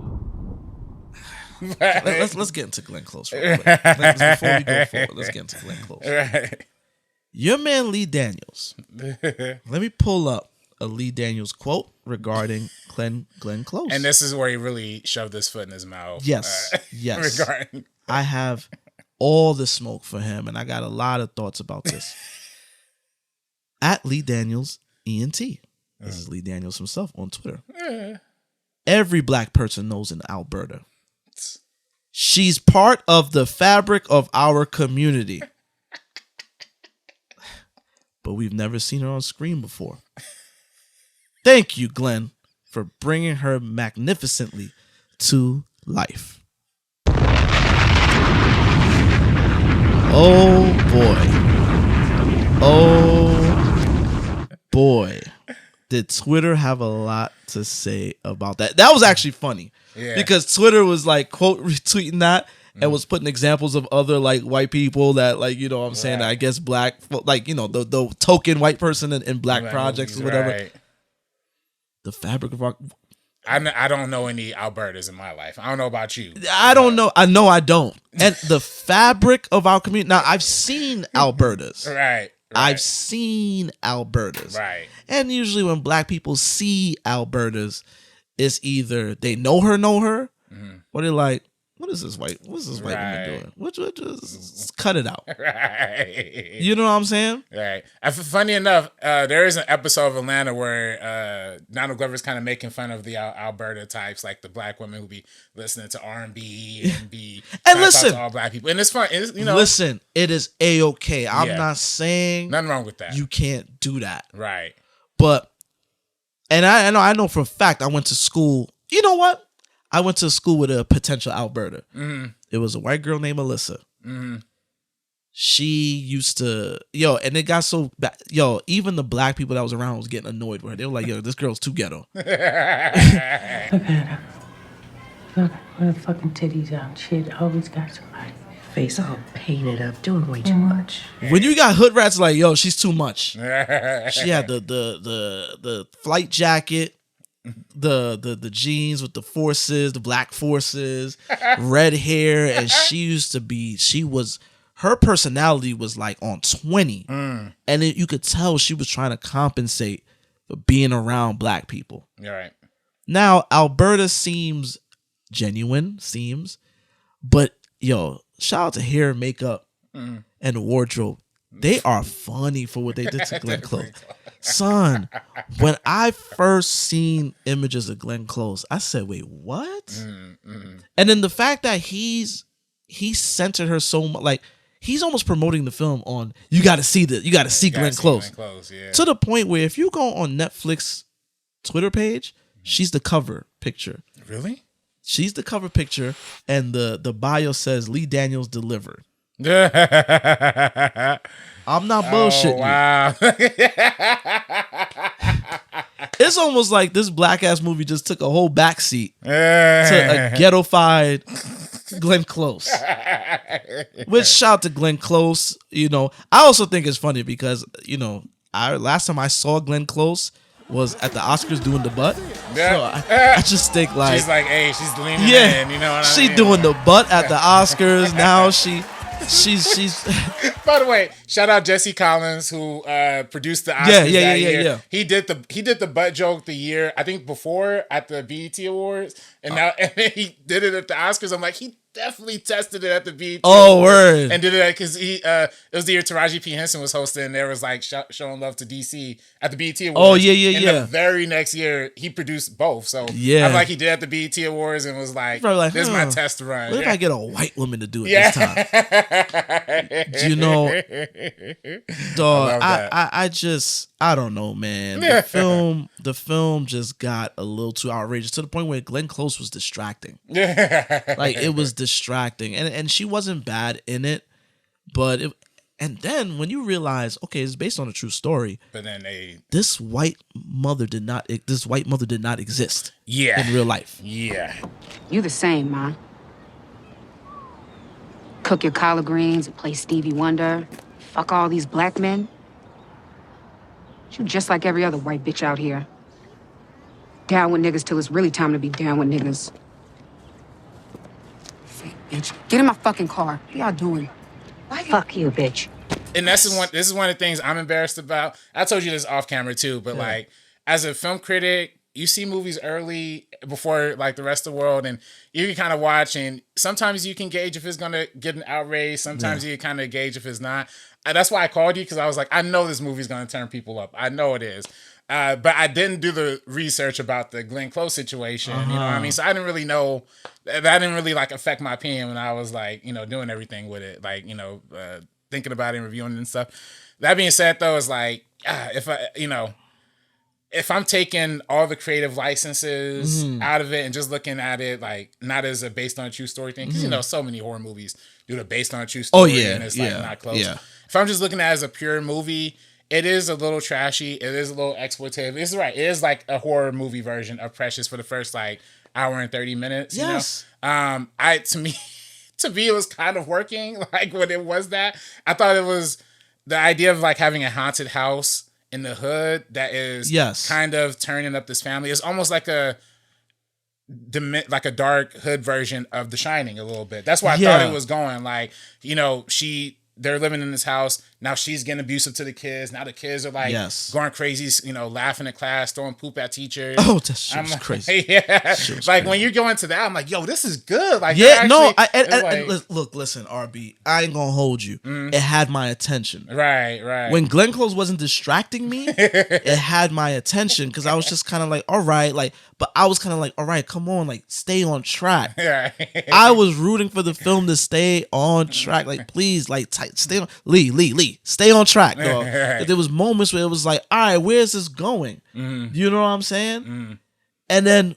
Speaker 2: let's get into Glenn Close real quick. Before we go forward, let's get into Glenn Close.
Speaker 3: Right.
Speaker 2: Your man Lee Daniels. Let me pull up a Lee Daniels quote regarding Glenn Close.
Speaker 3: And this is where he really shoved his foot in his mouth.
Speaker 2: Yes. Yes.
Speaker 3: Regarding.
Speaker 2: I have all the smoke for him, and I got a lot of thoughts about this. At Lee Daniels ENT. This is Lee Daniels himself on Twitter. Every black person knows in Alberta. She's part of the fabric of our community. But we've never seen her on screen before. Thank you, Glenn, for bringing her magnificently to life. Oh, boy. Oh, boy. Did Twitter have a lot to say about that? That was actually funny. Yeah. Because Twitter was like, quote, retweeting that and was putting examples of other like white people that like, you know what I'm saying, I guess black, like, you know, the token white person in black projects or whatever. Right. The fabric of our...
Speaker 3: I don't know any Albertas in my life. I don't know about you.
Speaker 2: I don't know. I know I don't. And the fabric of our community... Now, I've seen Albertas.
Speaker 3: Right.
Speaker 2: I've seen Albertas.
Speaker 3: Right.
Speaker 2: And usually when black people see Albertas, it's either they know her, or they're like, what's this white woman doing? Just cut it out.
Speaker 3: Right.
Speaker 2: You know what I'm saying?
Speaker 3: Right. Funny enough, there is an episode of Atlanta where Donald Glover's kind of making fun of the Alberta types, like the black women who be listening to R&B and be
Speaker 2: and listen
Speaker 3: to all black people. And it's fun. It's, you know,
Speaker 2: listen, it is A-okay. I'm not saying
Speaker 3: nothing wrong with that.
Speaker 2: You can't do that.
Speaker 3: Right.
Speaker 2: But and I know for a fact I went to school. You know what? I went to school with a potential Alberta. It was a white girl named Alyssa. She used to, and it got so bad. Even the black people that was around was getting annoyed with her. They were like, this girl's too ghetto.
Speaker 6: Look at her. Look, her fucking titties out. Shit, always got somebody.
Speaker 7: Face all painted up, doing way too much.
Speaker 2: When you got hood rats like, she's too much. She had the flight jacket. The jeans with the forces, the black forces, red hair, and her personality was like on 20, and you could tell she was trying to compensate for being around black people.
Speaker 3: Right.
Speaker 2: Now Alberta seems genuine, but shout out to hair, makeup, and wardrobe. They are funny for what they did to Glenn Close. Son, when I first seen images of Glenn Close, I said, wait, what? And then the fact that he centered her so much, like he's almost promoting the film on, you got to see Glenn Close. To the point where if you go on Netflix Twitter page, she's the cover picture.
Speaker 3: Really?
Speaker 2: She's the cover picture, and the bio says Lee Daniels delivered. I'm not bullshitting.
Speaker 3: Wow.
Speaker 2: It's almost like this black ass movie just took a whole backseat to a ghettofied Glenn Close. Which shout out to Glenn Close. I also think it's funny because last time I saw Glenn Close was at the Oscars doing the butt. So I just think like
Speaker 3: she's like, hey, she's leaning in. You know what I mean?
Speaker 2: She doing the butt at the Oscars now. She's
Speaker 3: By the way, shout out Jesse Collins who produced the Oscars that year. Yeah. He did the butt joke the year I think before at the BET Awards, and now he did it at the Oscars. I'm like, he definitely tested it at the BET Awards
Speaker 2: word,
Speaker 3: and did it because it was the year Taraji P Henson was hosting. And there was like showing love to DC at the BET Awards. The very next year he produced both. So I'm like, he did at the BET Awards and was like, this is my test run.
Speaker 2: What if I get a white woman to do it this time? Dog, I don't know, man. The film just got a little too outrageous to the point where Glenn Close was distracting. Like it was distracting, and she wasn't bad in it, but and then when you realize, okay, it's based on a true story,
Speaker 3: but then
Speaker 2: this white mother did not exist.
Speaker 3: In
Speaker 2: real life.
Speaker 8: You the same, Ma. Cook your collard greens and play Stevie Wonder. Fuck all these black men. You just like every other white bitch out here. Down with niggas till it's really time to be down with niggas. Fake bitch. Get in my fucking car. What y'all doing?
Speaker 7: Fuck you, bitch.
Speaker 3: And this is one of the things I'm embarrassed about. I told you this off camera too, but like as a film critic, you see movies early before like the rest of the world, and you can kind of watch, and sometimes you can gauge if it's gonna get an outrage. Sometimes you kind of gauge if it's not. That's why I called you, because I was like, I know this movie's gonna turn people up. I know it is. But I didn't do the research about the Glenn Close situation. You know what I mean? So I didn't really know. That didn't really like affect my opinion when I was like, doing everything with it, like thinking about it and reviewing it and stuff. That being said, though, it's like if I'm taking all the creative licenses out of it and just looking at it like not as a based on a true story thing, because so many horror movies do the based on a true story and it's like not close. Yeah. If I'm just looking at it as a pure movie, it is a little trashy. It is a little exploitative. It's right. It is like a horror movie version of Precious for the first like hour and 30 minutes.
Speaker 2: Yes.
Speaker 3: To me, it was kind of working. Like when it was that, I thought it was the idea of like having a haunted house in the hood that is kind of turning up this family. It's almost like a dark hood version of The Shining a little bit. That's why I thought it was going. Like, they're living in this house. Now she's getting abusive to the kids. Now the kids are like going crazy, laughing in class, throwing poop at teachers.
Speaker 2: Oh, that shit was crazy.
Speaker 3: Yeah. Like when you go into that, I'm like, yo, this is good. Like,
Speaker 2: look, listen, RB, I ain't gonna hold you. It had my attention.
Speaker 3: Right.
Speaker 2: When Glenn Close wasn't distracting me, it had my attention because I was just kind of like, all right, like, but I was kind of like, all right, come on, like, stay on track.
Speaker 3: Right.
Speaker 2: I was rooting for the film to stay on track. Like, please, like, stay on Lee, stay on track, dog. There was moments where it was like, all right, where's this going? You know what I'm saying? And then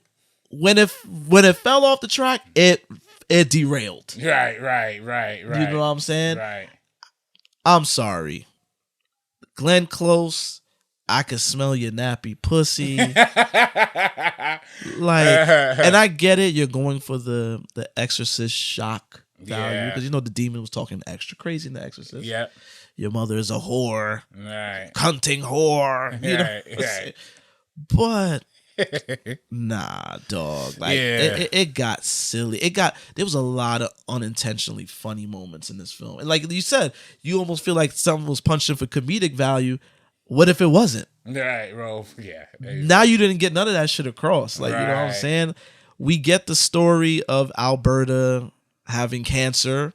Speaker 2: when it fell off the track, it derailed.
Speaker 3: Right.
Speaker 2: You know what I'm saying?
Speaker 3: Right.
Speaker 2: I'm sorry, Glenn Close. I could smell your nappy pussy. Like, and I get it. You're going for the Exorcist shock value because the demon was talking extra crazy in the Exorcist.
Speaker 3: Yeah.
Speaker 2: Your mother is a whore.
Speaker 3: Right.
Speaker 2: Cunting whore. You know?
Speaker 3: Right.
Speaker 2: But nah, dog. Like it got silly. There was a lot of unintentionally funny moments in this film. And like you said, you almost feel like someone was punching for comedic value. What if it wasn't?
Speaker 3: Right, bro. Yeah.
Speaker 2: Now you didn't get none of that shit across. Like, you know what I'm saying? We get the story of Alberta having cancer.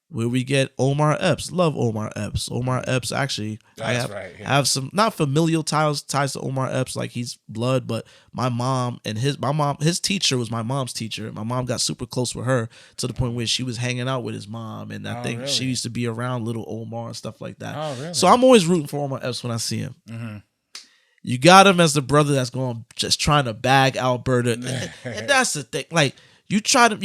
Speaker 2: Where we get Omar Epps. Love Omar Epps. Omar Epps, actually, have some not familial ties to Omar Epps, like he's blood, but my mom, his teacher was my mom's teacher. My mom got super close with her to the point where she was hanging out with his mom, and I think she used to be around little Omar and stuff like that.
Speaker 3: Oh, really?
Speaker 2: So I'm always rooting for Omar Epps when I see him. You got him as the brother that's going just trying to bag Alberta, and that's the thing. Like you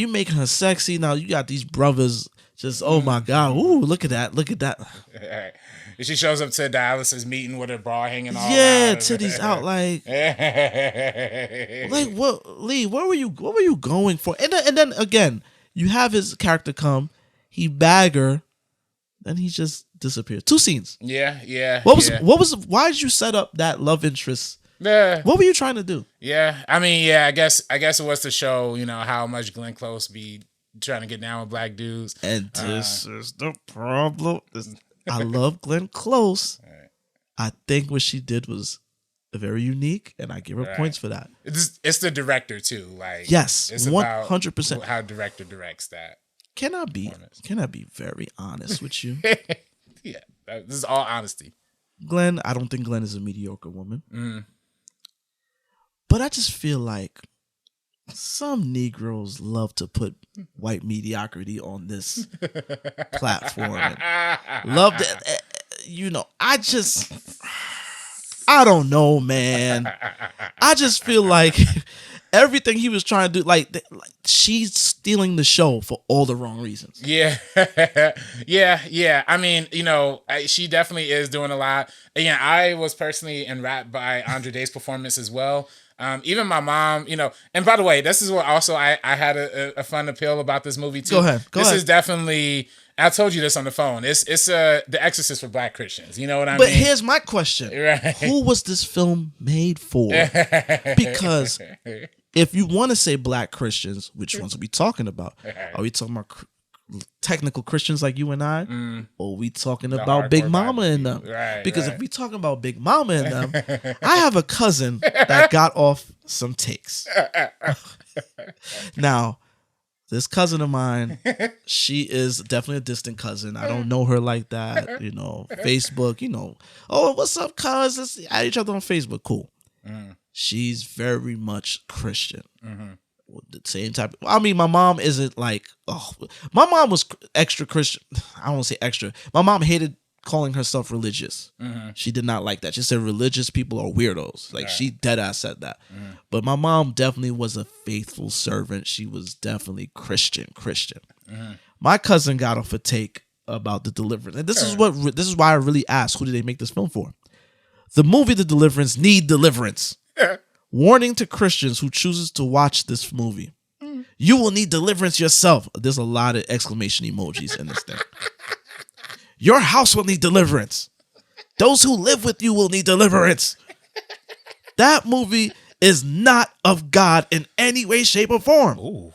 Speaker 2: making her sexy. Now you got these brothers. Just, oh my God, ooh, look at that.
Speaker 3: Right. She shows up to a dialysis meeting with her bra hanging off.
Speaker 2: Yeah, titties out, like what, Lee, what were you going for? And then again, you have his character come, he bag her, then he just disappeared. 2 scenes.
Speaker 3: Yeah.
Speaker 2: Why did you set up that love interest? What were you trying to do?
Speaker 3: Yeah. I mean, I guess it was to show, how much Glenn Close be trying to get down with black dudes.
Speaker 2: And this is the problem. I love Glenn Close.
Speaker 3: Right.
Speaker 2: I think what she did was very unique, and I give her points for that.
Speaker 3: It's the director too. Like,
Speaker 2: yes,
Speaker 3: it's
Speaker 2: 100%.
Speaker 3: How director directs that.
Speaker 2: Can I be very honest with you?
Speaker 3: Yeah, this is all honesty.
Speaker 2: Glenn, I don't think Glenn is a mediocre woman. But I just feel like some Negroes love to put white mediocrity on this platform. Love that. I don't know, man. I just feel like everything he was trying to do, like she's stealing the show for all the wrong reasons.
Speaker 3: Yeah. I mean, she definitely is doing a lot. Again, I was personally enwrapped by Andra Day's performance as well. Even my mom, and by the way, this is what also I had a fun appeal about this movie too.
Speaker 2: Go ahead.
Speaker 3: This is definitely, I told you this on the phone. It's The Exorcist for Black Christians. You know what I mean?
Speaker 2: But here's my question.
Speaker 3: Right.
Speaker 2: Who was this film made for? Because if you want to say black Christians, which ones are we talking about? Are we talking about technical Christians like you and I, or are we talking about Big Mama and them? Because if we talking about Big Mama and them, I have a cousin that got off some takes. Now, this cousin of mine, she is definitely a distant cousin. I don't know her like that. You know, Facebook, you know, oh, what's up, cuz? Let's add each other on Facebook. Cool. She's very much Christian. The same type. I mean, my mom isn't like, oh, my mom was extra Christian. I don't want to say extra. My mom hated calling herself religious. She did not like that. She said religious people are weirdos. Like she dead ass said that. But my mom definitely was a faithful servant. She was definitely Christian. My cousin got off a take about the Deliverance, and this is why I really asked, who did they make this film for? The movie The Deliverance need deliverance. Warning to Christians who chooses to watch this movie. You will need deliverance yourself. There's a lot of exclamation emojis in this thing. Your house will need deliverance. Those who live with you will need deliverance. That movie is not of God in any way, shape, or form. Ooh.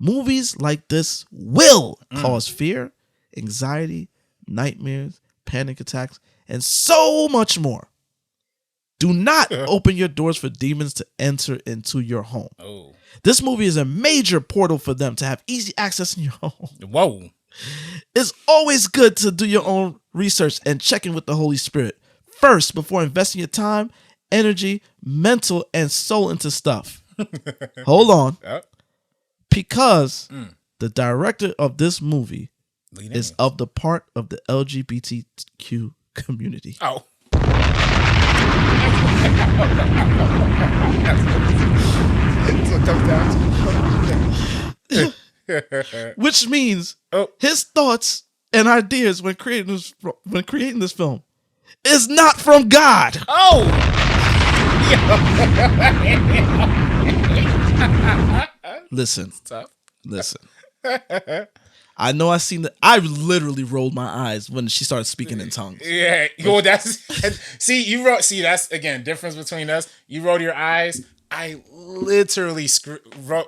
Speaker 2: Movies like this will cause fear, anxiety, nightmares, panic attacks, and so much more. Do not open your doors for demons to enter into your home. Oh. This movie is a major portal for them to have easy access in your home.
Speaker 3: Whoa.
Speaker 2: It's always good to do your own research and check in with the Holy Spirit first before investing your time, energy, mental, and soul into stuff. Hold on. Because the director of this movie is of the part of the LGBTQ community.
Speaker 3: Oh.
Speaker 2: Which means his thoughts and ideas when creating this film is not from God.
Speaker 3: Oh.
Speaker 2: Listen. I know I literally rolled my eyes when she started speaking in tongues.
Speaker 3: Yeah. Well, that's again, difference between us. You rolled your eyes. I literally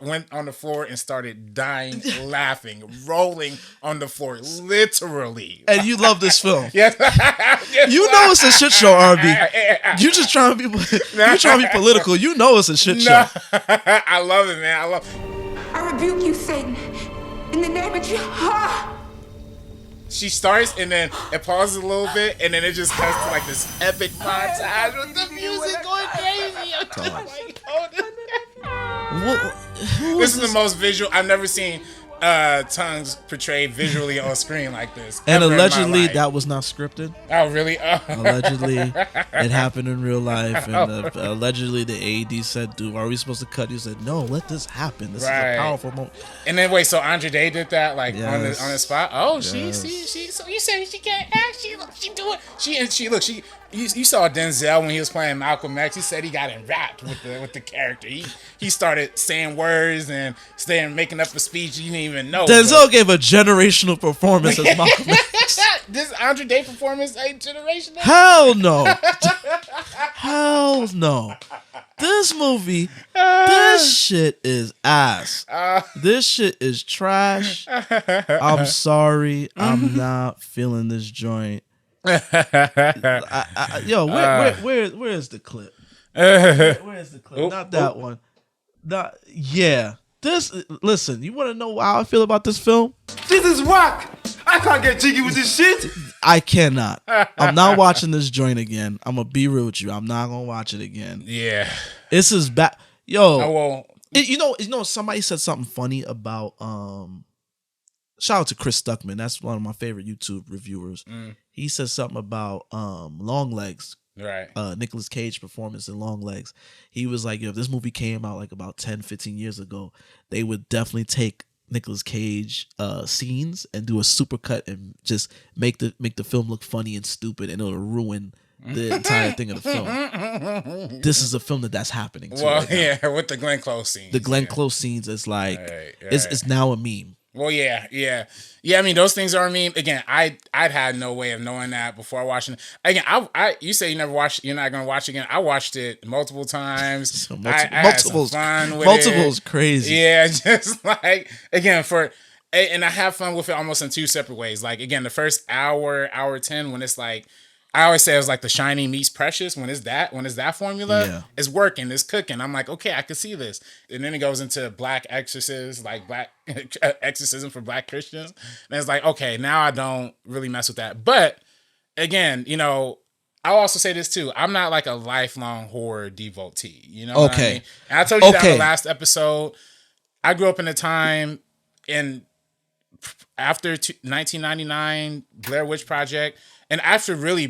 Speaker 3: went on the floor and started dying, laughing, rolling on the floor, literally.
Speaker 2: And you love this film.
Speaker 3: Yes.
Speaker 2: You know it's a shit show, RB. You just trying to be political. You know it's a shit show.
Speaker 3: I love it, man.
Speaker 9: I rebuke you, Satan. In the name of Jesus.
Speaker 3: She starts and then it pauses a little bit and then it just cuts to like this epic montage with the music going crazy. I'm just like, this is the most visual. I've never seen tongues portrayed visually on screen like this.
Speaker 2: And allegedly that was not scripted.
Speaker 3: Oh, really? Oh.
Speaker 2: Allegedly it happened in real life. And allegedly the AD said, dude, are we supposed to cut? He said, no, let this happen. This is a powerful moment.
Speaker 3: And then wait, so Andra Day did that like on the spot? Oh, yes. she so you said she can't act, she do it. You saw Denzel when he was playing Malcolm X. He said he got enwrapped with the character. He started saying words and making up a speech you didn't even know.
Speaker 2: Denzel gave a generational performance as Malcolm X.
Speaker 3: This Andra Day performance ain't generational?
Speaker 2: Hell no. Hell no. This movie, this shit is ass. This shit is trash. I'm sorry. I'm not feeling this joint. Where is the clip? Where is the clip? Not that one. Listen, you want to know how I feel about this film?
Speaker 4: This is whack. I can't get jiggy with this shit.
Speaker 2: I cannot. I'm not watching this joint again. I'm gonna be real with you. I'm not gonna watch it again.
Speaker 3: Yeah.
Speaker 2: This is bad. Yo.
Speaker 3: Oh, well.
Speaker 2: You know, somebody said something funny about shout out to Chris Stuckman. That's one of my favorite YouTube reviewers. He said something about Long Legs.
Speaker 3: Right.
Speaker 2: Nicolas Cage performance in Long Legs. He was like, if this movie came out like about 10, 15 years ago, they would definitely take Nicolas Cage scenes and do a supercut and just make the film look funny and stupid, and it'll ruin the entire thing of the film. This is a film that's happening.
Speaker 3: Well, right with the Glenn Close scenes.
Speaker 2: The Glenn Close scenes is like it's now a meme.
Speaker 3: Well, yeah. I mean, those things are. I mean, again, I'd had no way of knowing that before watching it. Again, you say you never watched. You're not gonna watch it again. I watched it multiple times.
Speaker 2: So
Speaker 3: I had some fun with it.
Speaker 2: Multiple's crazy.
Speaker 3: Yeah, just like again and I have fun with it almost in two separate ways. Like again, the first hour 10, when it's like. I always say it was like The Shining meets Precious. When it's that formula, it's working, it's cooking. I'm like, okay, I can see this. And then it goes into black exorcism, like black exorcism for black Christians. And it's like, okay, now I don't really mess with that. But again, I'll also say this too. I'm not like a lifelong horror devotee. You know what I mean? And I told you that in the last episode. I grew up in a time after 1999, Blair Witch Project. And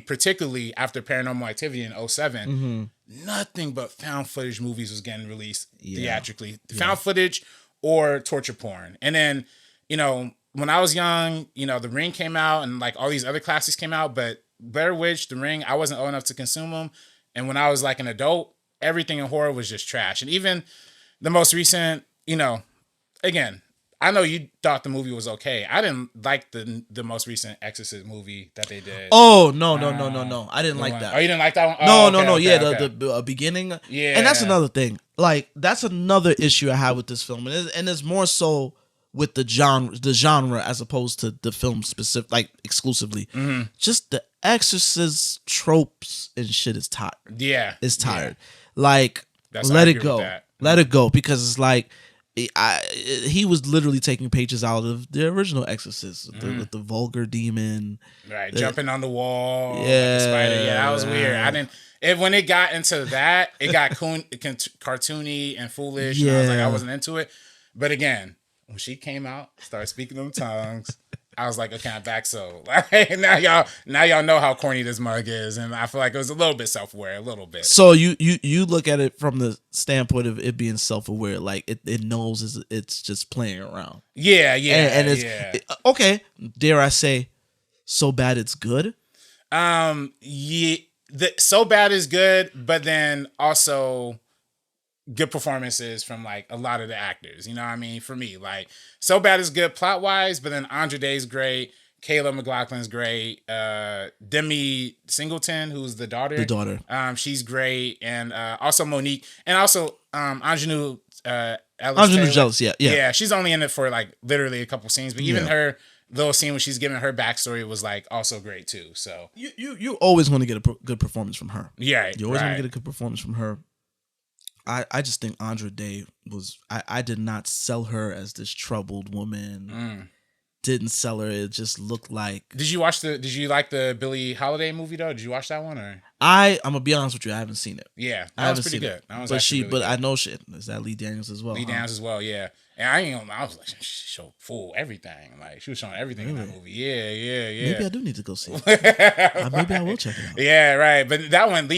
Speaker 3: particularly after Paranormal Activity in 2007, nothing but found footage movies was getting released theatrically. Found footage or torture porn. And then, when I was young, The Ring came out and like all these other classics came out, but Blair Witch, The Ring, I wasn't old enough to consume them. And when I was like an adult, everything in horror was just trash. And even the most recent, again, I know you thought the movie was okay. I didn't like the most recent Exorcist movie that they did.
Speaker 2: Oh, no. I didn't like that.
Speaker 3: Oh, you didn't like that one?
Speaker 2: No.
Speaker 3: Okay.
Speaker 2: The beginning.
Speaker 3: Yeah.
Speaker 2: And that's another thing. Like, that's another issue I have with this film. And it's more so with the genre as opposed to the film specific, like exclusively. Mm-hmm. Just the Exorcist tropes and shit is tired.
Speaker 3: Yeah.
Speaker 2: It's tired. Yeah. Like, let it go. Let it go. Because it's like, he was literally taking pages out of the original Exorcist with the vulgar demon,
Speaker 3: right? Jumping on the wall, like a spider. Yeah, that was weird. When it got into that, it got cartoony and foolish. Yeah, and I was like, I wasn't into it. But again, when she came out, started speaking them tongues, I was like, okay, I'm back. So like, now y'all know how corny this mug is, and I feel like it was a little bit self-aware, a little bit.
Speaker 2: So you look at it from the standpoint of it being self-aware, like it knows it's just playing around.
Speaker 3: Yeah,
Speaker 2: and it's okay. Dare I say, so bad it's good.
Speaker 3: So bad is good, but then also good performances from like a lot of the actors. You know what I mean? For me, like So Bad is good plot wise, but then Andra Day's great. Kayla McLaughlin's great. Demi Singleton, who's the daughter. She's great. And also Monique. And also Aunjanue Ellis-Taylor. Yeah, she's only in it for like literally a couple scenes, but even her little scene when she's giving her backstory was like also great too. So
Speaker 2: you always want to get a good performance from her.
Speaker 3: Yeah,
Speaker 2: you always want to get a good performance from her. I just think Andra Day was. I did not sell her as this troubled woman. Didn't sell her. It just looked like.
Speaker 3: Did you like the Billie Holiday movie though? Did you watch that one or?
Speaker 2: I'm gonna be honest with you. I haven't seen it.
Speaker 3: Yeah, that was pretty good. That was
Speaker 2: but I know shit. Is that Lee Daniels as well?
Speaker 3: Daniels as well. Yeah. And I was like, she showed full everything. Like she was showing everything in that movie. Yeah.
Speaker 2: Maybe I do need to go see it. Maybe I will check it out.
Speaker 3: Yeah, right. But that one,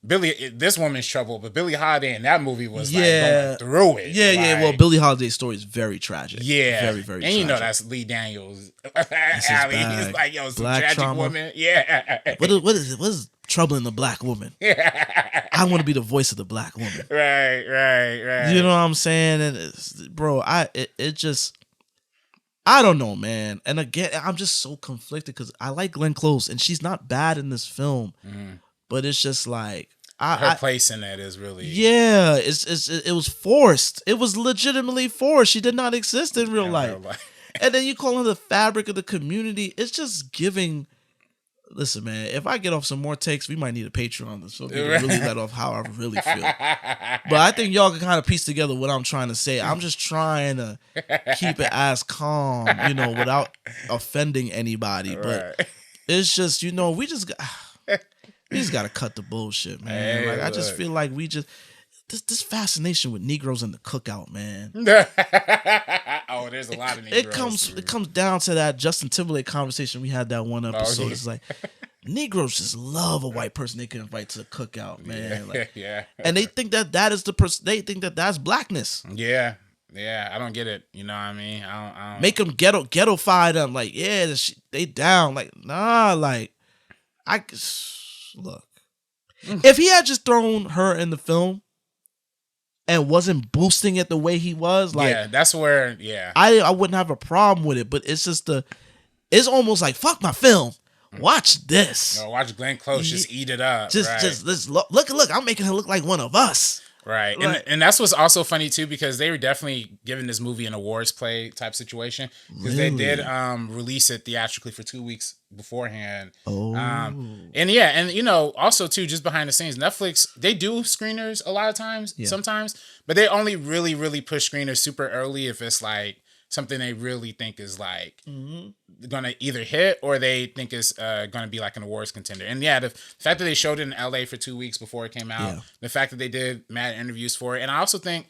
Speaker 3: this woman's trouble, but Billie Holiday in that movie was like going through it.
Speaker 2: Yeah. Well, Billie Holiday's story is very tragic.
Speaker 3: Yeah,
Speaker 2: very, very.
Speaker 3: And
Speaker 2: tragic.
Speaker 3: That's Lee Daniels' alley. He's like, it's some tragic trauma. Woman. Yeah.
Speaker 2: What is trouble in the black woman? Yeah. I want to be the voice of the black woman.
Speaker 3: Right.
Speaker 2: You know what I'm saying? And bro, it just. I don't know, man. And again, I'm just so conflicted because I like Glenn Close, and she's not bad in this film, but it's just like.
Speaker 3: Her place in that is really
Speaker 2: it was forced. It was legitimately forced. She did not exist in real life. And then you call her the fabric of the community. It's just giving. Listen, man, if I get off some more takes, we might need a Patreon so we can really let off how I really feel. But I think y'all can kind of piece together what I'm trying to say. I'm just trying to keep it as calm, without offending anybody. But it's just, we just got to cut the bullshit, man.
Speaker 3: Hey,
Speaker 2: I just feel like we just this fascination with Negroes in the cookout, man.
Speaker 3: Oh, there's a lot of Negroes.
Speaker 2: It comes down to that Justin Timberlake conversation we had that one episode. It's like Negroes just love a white person they can invite to the cookout, man. And they think that is they think that's blackness.
Speaker 3: Yeah. I don't get it. You know what I mean? I don't
Speaker 2: make them ghetto-fy them. Like, they down. Like, nah. Like, look. If he had just thrown her in the film, and wasn't boosting it the way he was, like,
Speaker 3: yeah, that's where, yeah,
Speaker 2: I wouldn't have a problem with it. But it's just it's almost like, fuck my film. Watch this.
Speaker 3: No, watch Glenn Close just eat it up.
Speaker 2: Just let's look. I'm making her look like one of us.
Speaker 3: Right.
Speaker 2: Like,
Speaker 3: and that's what's also funny too, because they were definitely giving this movie an awards play type situation, because they did release it theatrically for 2 weeks beforehand. And yeah, and you know, also too, just behind the scenes, Netflix, they do screeners a lot of times, sometimes, but they only really push screeners super early if it's like something they really think is like gonna either hit or they think is gonna be like an awards contender. And yeah, the fact that they showed it in LA for 2 weeks before it came out, the fact that they did mad interviews for it, and I also think,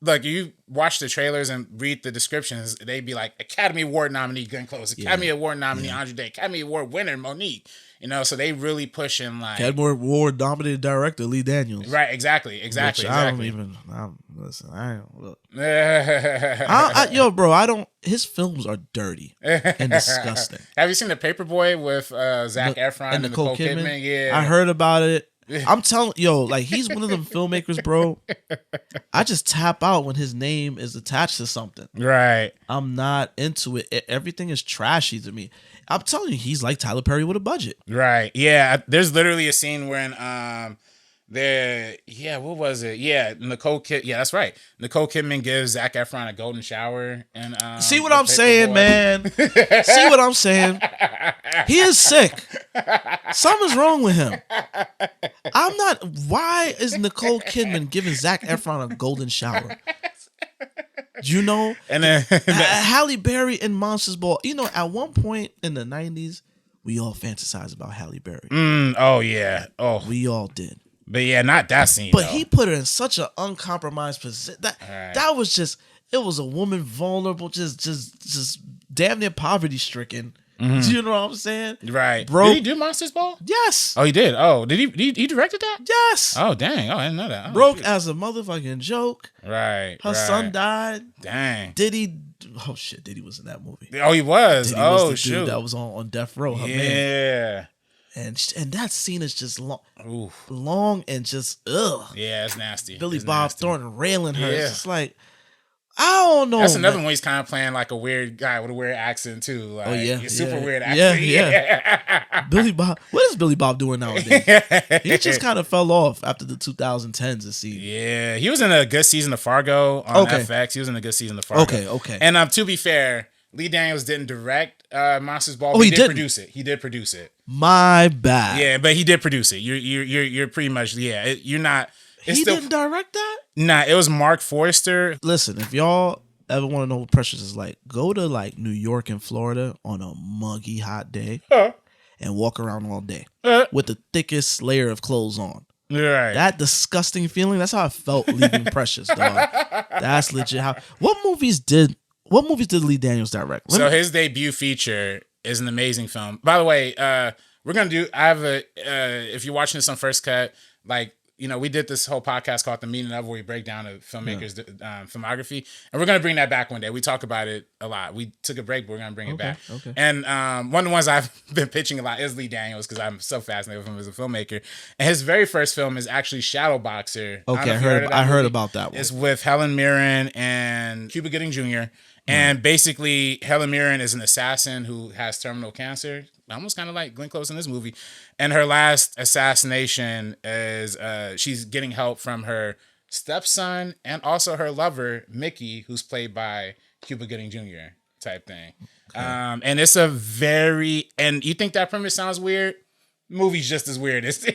Speaker 3: look, you watch the trailers and read the descriptions, they'd be like Academy Award nominee Glenn Close, Academy Award nominee Andra Day, Academy Award winner Monique. You know, so they really pushing like
Speaker 2: Academy Award nominated director Lee Daniels.
Speaker 3: Right, exactly.
Speaker 2: Listen, I don't look. Yo, bro, his films are dirty and disgusting.
Speaker 3: Have you seen The Paperboy with Zac Efron and Nicole Kidman? Yeah.
Speaker 2: I heard about it. I'm telling like, he's one of them filmmakers, bro. I just tap out when his name is attached to something.
Speaker 3: Right.
Speaker 2: I'm not into it. Everything is trashy to me. I'm telling you, he's like Tyler Perry with a budget.
Speaker 3: Right. Yeah. There's literally a scene when what was it? Yeah, yeah, that's right. Nicole Kidman gives Zac Efron a golden shower, and
Speaker 2: see what I'm saying, man. See what I'm saying? He is sick. Something's wrong with him. I'm not. Why is Nicole Kidman giving Zac Efron a golden shower? You know,
Speaker 3: and then
Speaker 2: Halle Berry in Monsters Ball. You know, at one point in the 90s, we all fantasized about Halle Berry.
Speaker 3: Oh yeah. Oh,
Speaker 2: we all did.
Speaker 3: But yeah, not that scene.
Speaker 2: But he put her in such an uncompromised position. That was just. It was a woman vulnerable, just damn near poverty stricken. Do you know what I'm saying?
Speaker 3: Right.
Speaker 2: Bro,
Speaker 3: did he do Monsters Ball?
Speaker 2: Yes.
Speaker 3: Oh, he did. Oh, did he directed that?
Speaker 2: Yes.
Speaker 3: Oh, dang. Oh, I didn't know that. Oh,
Speaker 2: broke as a motherfucking joke.
Speaker 3: Right.
Speaker 2: Her son died.
Speaker 3: Dang.
Speaker 2: Diddy. Oh shit. Diddy was in that movie.
Speaker 3: Oh, he was.
Speaker 2: Diddy
Speaker 3: was
Speaker 2: the dude that was on death row. Her man. And that scene is just long and just ugh.
Speaker 3: Yeah, it's nasty.
Speaker 2: Billy Bob Thornton railing her. It's just like, I don't know.
Speaker 3: That's another one he's kind of playing like a weird guy with a weird accent too. Like, super weird accent.
Speaker 2: Yeah. Billy Bob. What is Billy Bob doing nowadays? He just kind of fell off after the 2010s. It seems.
Speaker 3: Yeah, he was in a good season of Fargo on FX. He was in a good season of Fargo.
Speaker 2: Okay.
Speaker 3: And to be fair, Lee Daniels didn't direct Monsters Ball. He did produce it. He did produce it.
Speaker 2: My bad.
Speaker 3: Yeah, but he did produce it. You're pretty much you're not.
Speaker 2: He didn't direct that?
Speaker 3: Nah, it was Mark Forster.
Speaker 2: Listen, if y'all ever want to know what Precious is like, go to like New York and Florida on a muggy hot day and walk around all day with the thickest layer of clothes on.
Speaker 3: Right.
Speaker 2: That disgusting feeling, that's how I felt leaving Precious, dog. That's legit how. What movies did Lee Daniels direct?
Speaker 3: So his debut feature is an amazing film. By the way, we're going to if you're watching this on First Cut, like, you know, we did this whole podcast called The Meaning Of, where we break down a filmmaker's filmography, and we're going to bring that back one day. We talk about it a lot. We took a break, but we're going to bring it back.
Speaker 2: Okay.
Speaker 3: And one of the ones I've been pitching a lot is Lee Daniels, because I'm so fascinated with him as a filmmaker. And his very first film is actually Shadowboxer.
Speaker 2: Okay, I heard about that one.
Speaker 3: It's with Helen Mirren and Cuba Gooding Jr., and basically, Helen Mirren is an assassin who has terminal cancer, almost kind of like Glenn Close in this movie. And her last assassination is she's getting help from her stepson and also her lover, Mickey, who's played by Cuba Gooding Jr. type thing. Okay. And it's and you think that premise sounds weird? Movie's just as weird as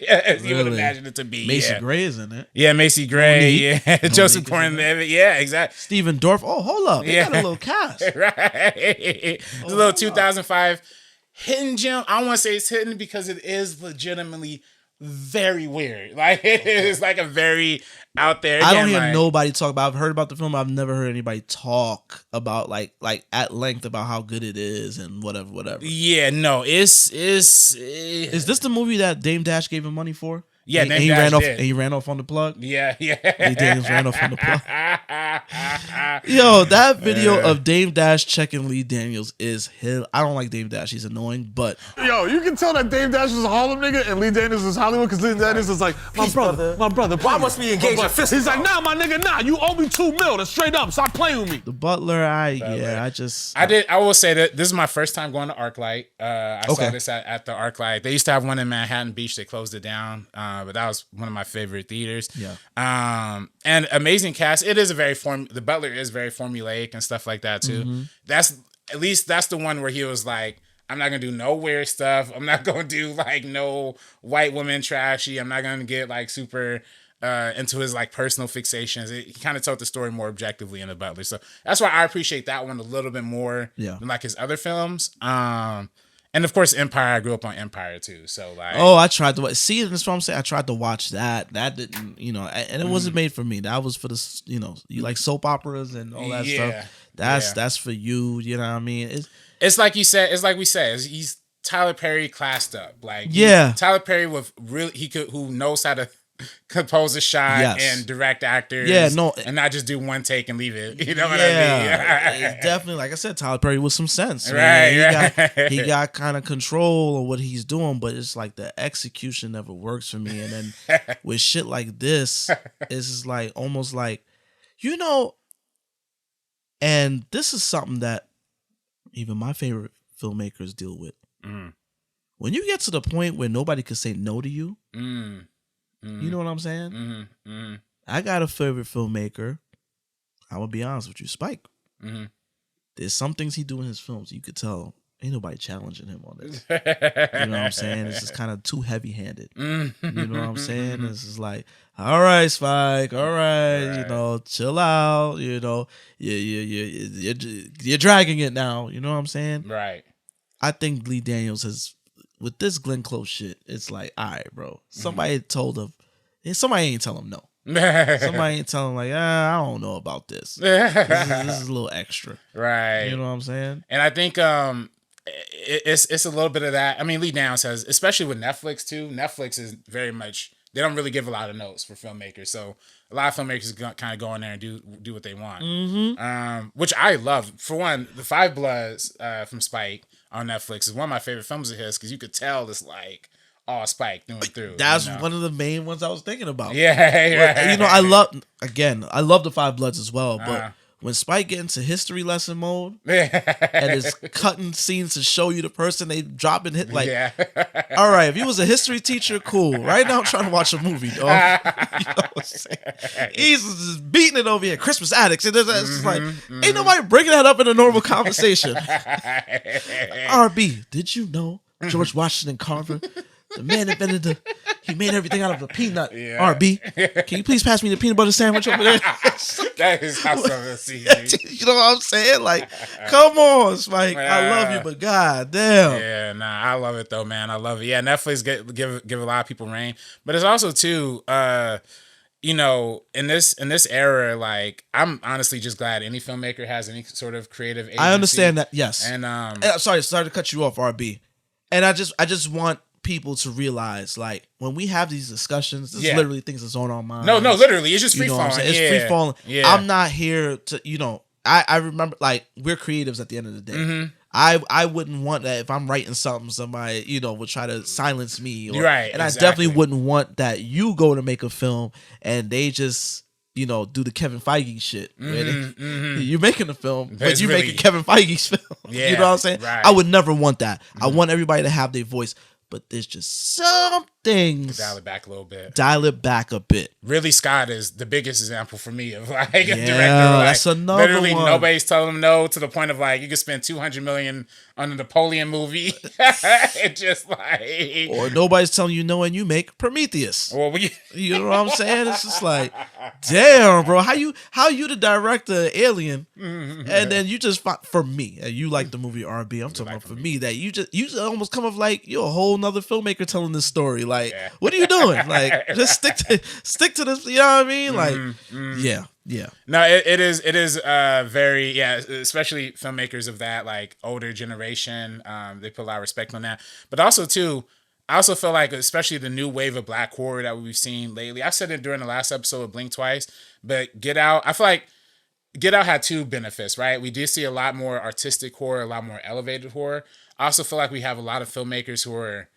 Speaker 3: you would imagine it to be.
Speaker 2: Macy Gray is in it.
Speaker 3: Yeah, Macy Gray. Joseph Gordon-Levitt. Yeah, exactly.
Speaker 2: Stephen Dorff. Oh, hold up. They got a little cast.
Speaker 3: Right. It's a little 2005 hidden gem. I don't want to say it's hidden because it is legitimately very weird. Like, it is like a very out there.
Speaker 2: I don't hear nobody talk about. I've heard about the film. I've never heard anybody talk about like at length about how good it is and whatever.
Speaker 3: Yeah, no, is
Speaker 2: this the movie that Dame Dash gave him money for?
Speaker 3: Yeah,
Speaker 2: and he ran off. And he ran off on the plug.
Speaker 3: Yeah.
Speaker 2: Lee Daniels ran off on the plug. Yo, that video of Dame Dash checking Lee Daniels is hell. I don't like Dame Dash. He's annoying, but
Speaker 10: yo, you can tell that Dame Dash is a Harlem nigga and Lee Daniels is Hollywood because Lee Daniels is like, my brother. Why must we engage in fist? He's like, nah, my nigga, nah. You owe me $2 million. That's straight up. Stop playing with me.
Speaker 2: The Butler, I
Speaker 3: will say that this is my first time going to ArcLight. I saw this at the ArcLight. They used to have one in Manhattan Beach. They closed it down, but that was one of my favorite theaters.
Speaker 2: Yeah.
Speaker 3: And amazing cast. It is a very the Butler is very formulaic and stuff like that too.
Speaker 2: Mm-hmm.
Speaker 3: That's the one where he was like, I'm not gonna do no weird stuff. I'm not gonna do like no white woman trashy. I'm not gonna get like super into his like personal fixations. He kind of told the story more objectively in The Butler. So that's why I appreciate that one a little bit more than like his other films. And of course, Empire. I grew up on Empire too. So like,
Speaker 2: I tried to see. That's what I'm saying. I tried to watch that. That didn't, and it wasn't made for me. That was for the, you like soap operas and all that stuff. That's for you. You know what I mean?
Speaker 3: It's like you said. It's like we said. He's Tyler Perry classed up. Like Tyler Perry with who knows how to compose a shot and direct actors. And not just do one take and leave it. You know what I mean?
Speaker 2: It's definitely, like I said, Tyler Perry with some sense.
Speaker 3: Right.
Speaker 2: He got kind of control of what he's doing, but it's like the execution never works for me. And then with shit like this, it's just like almost like, and this is something that even my favorite filmmakers deal with. When you get to the point where nobody could say no to you, you know what I'm saying? I got a favorite filmmaker. I'm gonna be honest with you, Spike. There's some things he do in his films you could tell ain't nobody challenging him on this. You know what I'm saying? It's just kind of too heavy-handed. You know what I'm saying? It's just like, all right, Spike, all right, chill out. You're dragging it now. You know what I'm saying?
Speaker 3: Right.
Speaker 2: I think Lee Daniels has, with this Glenn Close shit, it's like, all right, bro. Somebody told him, somebody ain't tell him no. Somebody ain't telling him like, I don't know about this. This is a little extra.
Speaker 3: Right.
Speaker 2: You know what I'm saying?
Speaker 3: And I think it's a little bit of that. I mean, Lee Daniels has, especially with Netflix too. Netflix is very much, they don't really give a lot of notes for filmmakers. So a lot of filmmakers kind of go in there and do what they want. Which I love. For one, The Five Bloods from Spike on Netflix is one of my favorite films of his, because you could tell it's like, Spike through and through.
Speaker 2: That's one of the main ones I was thinking about.
Speaker 3: Yeah.
Speaker 2: I love The Five Bloods as well, but when Spike get into history lesson mode and is cutting scenes to show you the person they drop and hit, like, all right, if you was a history teacher, cool. Right now I'm trying to watch a movie, dog. You know what I'm saying? He's just beating it over here. Christmas Addicts. And it's just like, ain't nobody bringing that up in a normal conversation. RB, did you know George Washington Carver, the man invented he made everything out of a peanut. RB, can you please pass me the peanut butter sandwich over there?
Speaker 3: That is awesome.
Speaker 2: You know what I'm saying? Like, come on, Spike. I love you, but god damn.
Speaker 3: Yeah, I love it though, man. I love it. Yeah, Netflix give a lot of people reign, but it's also too, in this era, like, I'm honestly just glad any filmmaker has any sort of creative agency.
Speaker 2: I understand that, yes.
Speaker 3: And
Speaker 2: sorry to cut you off, RB. And I just want people to realize, like, when we have these discussions, this literally things that's on our mind.
Speaker 3: No, literally, it's just free falling.
Speaker 2: It's free falling. Yeah. I'm not here to, I remember, like, we're creatives at the end of the day. I wouldn't want that if I'm writing something, somebody, would try to silence me.
Speaker 3: Right.
Speaker 2: And I definitely wouldn't want that you go to make a film and they just, do the Kevin Feige shit. You're making a film, but you're making Kevin Feige's film.
Speaker 3: Yeah,
Speaker 2: you know what I'm saying?
Speaker 3: Right.
Speaker 2: I would never want that. I want everybody to have their voice. But there's just some things.
Speaker 3: Dial it back a little bit.
Speaker 2: Dial it back a bit.
Speaker 3: Ridley Scott is the biggest example for me of like a director.
Speaker 2: That's another
Speaker 3: literally
Speaker 2: one.
Speaker 3: Nobody's telling him no, to the point of like you could spend $200 million on a Napoleon movie. It just like,
Speaker 2: or nobody's telling you no, and you make Prometheus.
Speaker 3: Well,
Speaker 2: you know what I'm saying? It's just like, damn, bro, how you the director of Alien, and then you just for me, and you like the movie RB. I'm talking about for me that you almost come off like you're a whole nother filmmaker telling this story. Like, what are you doing? Like, just stick to this. You know what I mean? Like, yeah.
Speaker 3: No, it is very, especially filmmakers of that like older generation. They put a lot of respect on that, but also too, I also feel like, especially the new wave of black horror that we've seen lately. I said it during the last episode of Blink Twice, but Get Out, I feel like Get Out had two benefits, right? We did see a lot more artistic horror, a lot more elevated horror. I also feel like we have a lot of filmmakers who are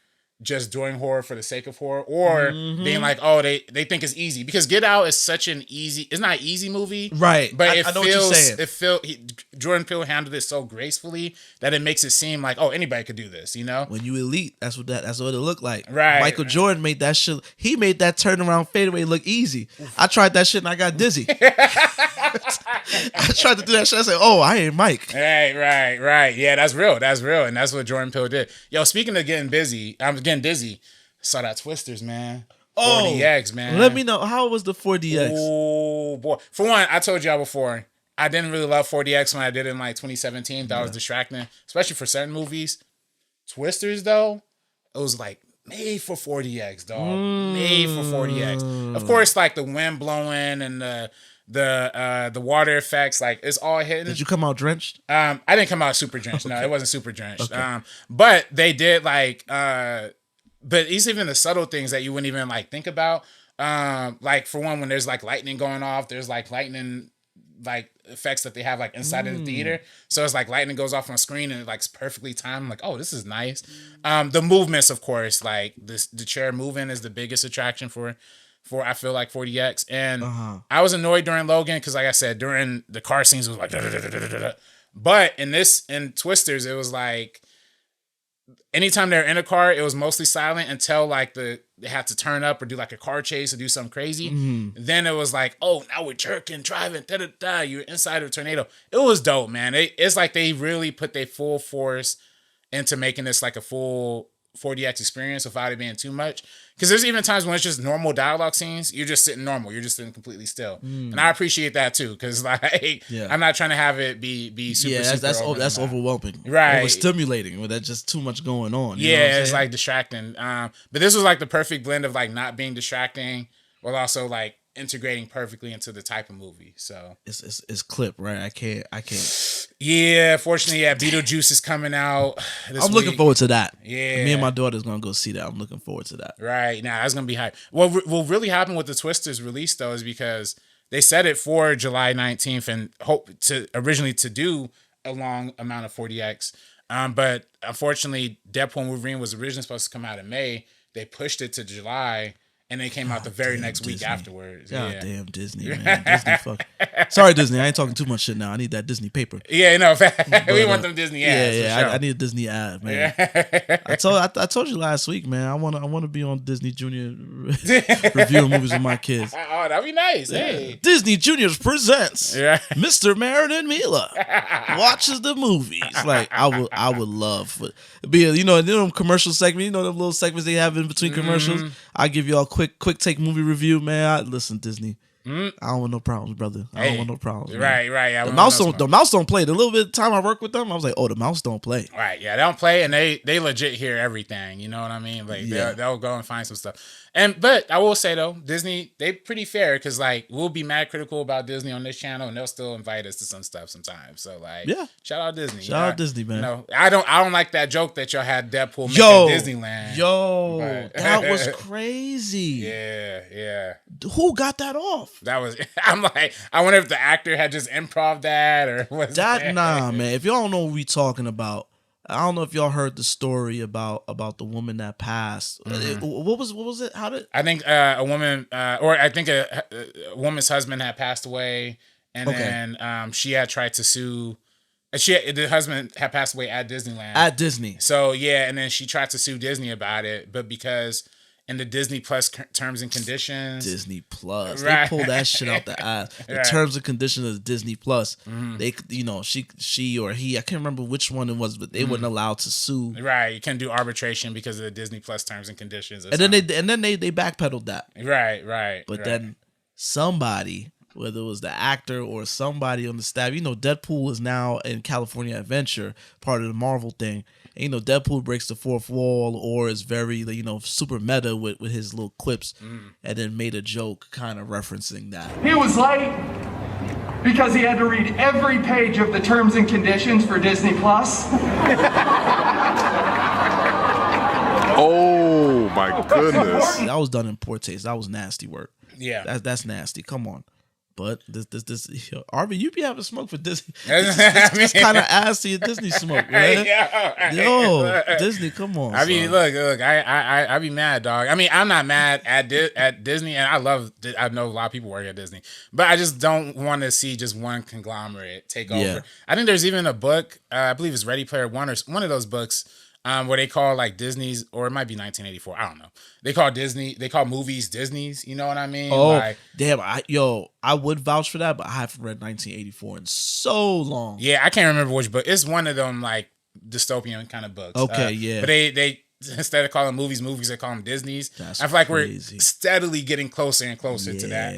Speaker 3: just doing horror for the sake of horror, or being like, oh, they think it's easy, because Get Out is such an easy, it's not an easy movie,
Speaker 2: right?
Speaker 3: But
Speaker 2: I know what you're saying.
Speaker 3: Jordan Peele handled it so gracefully that it makes it seem like, oh, anybody could do this, you know?
Speaker 2: When you elite, that's what it looked like.
Speaker 3: Right.
Speaker 2: Michael Jordan made that shit. He made that turnaround fadeaway look easy. I tried that shit and I got dizzy. I tried to do that shit. I said, oh, I ain't Mike.
Speaker 3: Right. Yeah, that's real. And that's what Jordan Peele did. Yo, speaking of getting busy, I'm getting dizzy. Saw that Twisters, man. 4DX, man.
Speaker 2: Let me know, how was the 4DX?
Speaker 3: Oh, boy. For one, I told y'all before, I didn't really love 4DX when I did it in like 2017. That was distracting, especially for certain movies. Twisters, though, it was like made for 4DX, dog. Made for 4DX. Of course, like the wind blowing and the water effects, like it's all hidden.
Speaker 2: Did you come out drenched?
Speaker 3: I didn't come out super drenched. No, it wasn't super drenched. Okay. But they did like but it's even the subtle things that you wouldn't even like think about. Like for one, when there's like lightning going off, there's like lightning like effects that they have like inside of the theater. So it's like lightning goes off on screen and it like perfectly timed. I'm like, oh, this is nice. The movements, of course, like the chair moving is the biggest attraction for I feel like 4DX. And I was annoyed during Logan because, like I said, during the car scenes it was like but in Twisters it was like anytime they're in a car, it was mostly silent until like they had to turn up or do like a car chase or do something crazy. Then it was like, oh, now we're jerking, driving, you're inside of a tornado. It was dope, man. It's like they really put their full force into making this like a full 4DX experience without it being too much. Because there's even times when it's just normal dialogue scenes, you're just sitting normal, you're just sitting completely still, and I appreciate that too. Because like, I'm not trying to have it be super.
Speaker 2: Yeah, that's overwhelming,
Speaker 3: right?
Speaker 2: Overstimulating, with that's just too much going on. You know
Speaker 3: it's like distracting. But this was like the perfect blend of like not being distracting, while also like integrating perfectly into the type of movie. So
Speaker 2: it's clip, right? I can't.
Speaker 3: Yeah, fortunately, Beetlejuice is coming out this
Speaker 2: I'm looking forward to that.
Speaker 3: Yeah.
Speaker 2: Me and my daughter's gonna go see that. I'm looking forward to that.
Speaker 3: Right. Now, that's gonna be hype. What will really happen with the Twisters release though is because they set it for July 19th and hope to originally to do a long amount of 4DX. But unfortunately, Deadpool and Wolverine was originally supposed to come out in May. They pushed it to July. And they came out the very next week afterwards.
Speaker 2: God damn Disney, man. Disney fuck. Sorry, Disney. I ain't talking too much shit now. I need that Disney paper.
Speaker 3: Yeah, no. We want them Disney ads.
Speaker 2: Yeah.
Speaker 3: Sure.
Speaker 2: I need a Disney ad, man. I told you last week, man. I want to be on Disney Junior reviewing movies with my kids.
Speaker 3: Oh, that'd be nice.
Speaker 2: Yeah.
Speaker 3: Hey.
Speaker 2: Disney Juniors presents Mr. Marin and Mila watches the movies. Like I would love be them commercial segment. Them little segments they have in between commercials. I give y'all a quick take movie review, man. Listen, Disney. I don't want no problems, brother. I don't want no problems.
Speaker 3: Right.
Speaker 2: The mouse don't play. The little bit of time I work with them, I was like, oh, the mouse don't play.
Speaker 3: Right. Yeah, they don't play, and they legit hear everything. You know what I mean? Like they'll go and find some stuff. But I will say though, Disney, they pretty fair because like we'll be mad critical about Disney on this channel, and they'll still invite us to some stuff sometimes. So like, shout out Disney.
Speaker 2: Shout out Disney, man.
Speaker 3: I don't like that joke that y'all had Deadpool make at Disneyland.
Speaker 2: That was crazy.
Speaker 3: Yeah.
Speaker 2: Who got that off?
Speaker 3: That was. I'm like, I wonder if the actor had just improv that or was
Speaker 2: that. Nah, man. If y'all don't know what we talking about. I don't know if y'all heard the story about the woman that passed. What was it? How did
Speaker 3: I think a woman or I think a woman's husband had passed away, and then she had tried to sue. The husband had passed away at Disneyland.
Speaker 2: At Disney.
Speaker 3: So and then she tried to sue Disney about it, but because in the Disney Plus terms and conditions.
Speaker 2: Disney Plus. They pull that shit out the ass. The terms and conditions of Disney Plus. They, she or he, I can't remember which one it was, but they weren't allowed to sue.
Speaker 3: Right. You can't do arbitration because of the Disney Plus terms and conditions.
Speaker 2: And then they backpedaled that.
Speaker 3: Right.
Speaker 2: But then somebody, whether it was the actor or somebody on the staff, Deadpool is now in California Adventure, part of the Marvel thing. And, Deadpool breaks the fourth wall or is very, super meta with his little quips, and then made a joke kind of referencing that.
Speaker 11: He was late because he had to read every page of the terms and conditions for Disney Plus.
Speaker 10: Oh my goodness.
Speaker 2: That was done in poor taste. That was nasty work.
Speaker 3: Yeah.
Speaker 2: That's nasty. Come on. But this RB, you be having smoke for Disney. It's kind of assy Disney smoke, man. Yo, Disney, come on.
Speaker 3: I mean, look, I be mad, dog. I mean, I'm not mad at Disney, and I know a lot of people work at Disney, but I just don't want to see just one conglomerate take over. Yeah. I think there's even a book, I believe it's Ready Player One or one of those books, where they call like Disney's, or it might be 1984. I don't know. They call movies Disney's. You know what I mean?
Speaker 2: Oh, like, damn. I would vouch for that, but I haven't read 1984 in so long.
Speaker 3: Yeah, I can't remember which book. It's one of them like dystopian kind of books.
Speaker 2: Okay, yeah.
Speaker 3: But they instead of calling movies, they call them Disney's.
Speaker 2: That's
Speaker 3: I feel like
Speaker 2: crazy.
Speaker 3: We're steadily getting closer and closer to that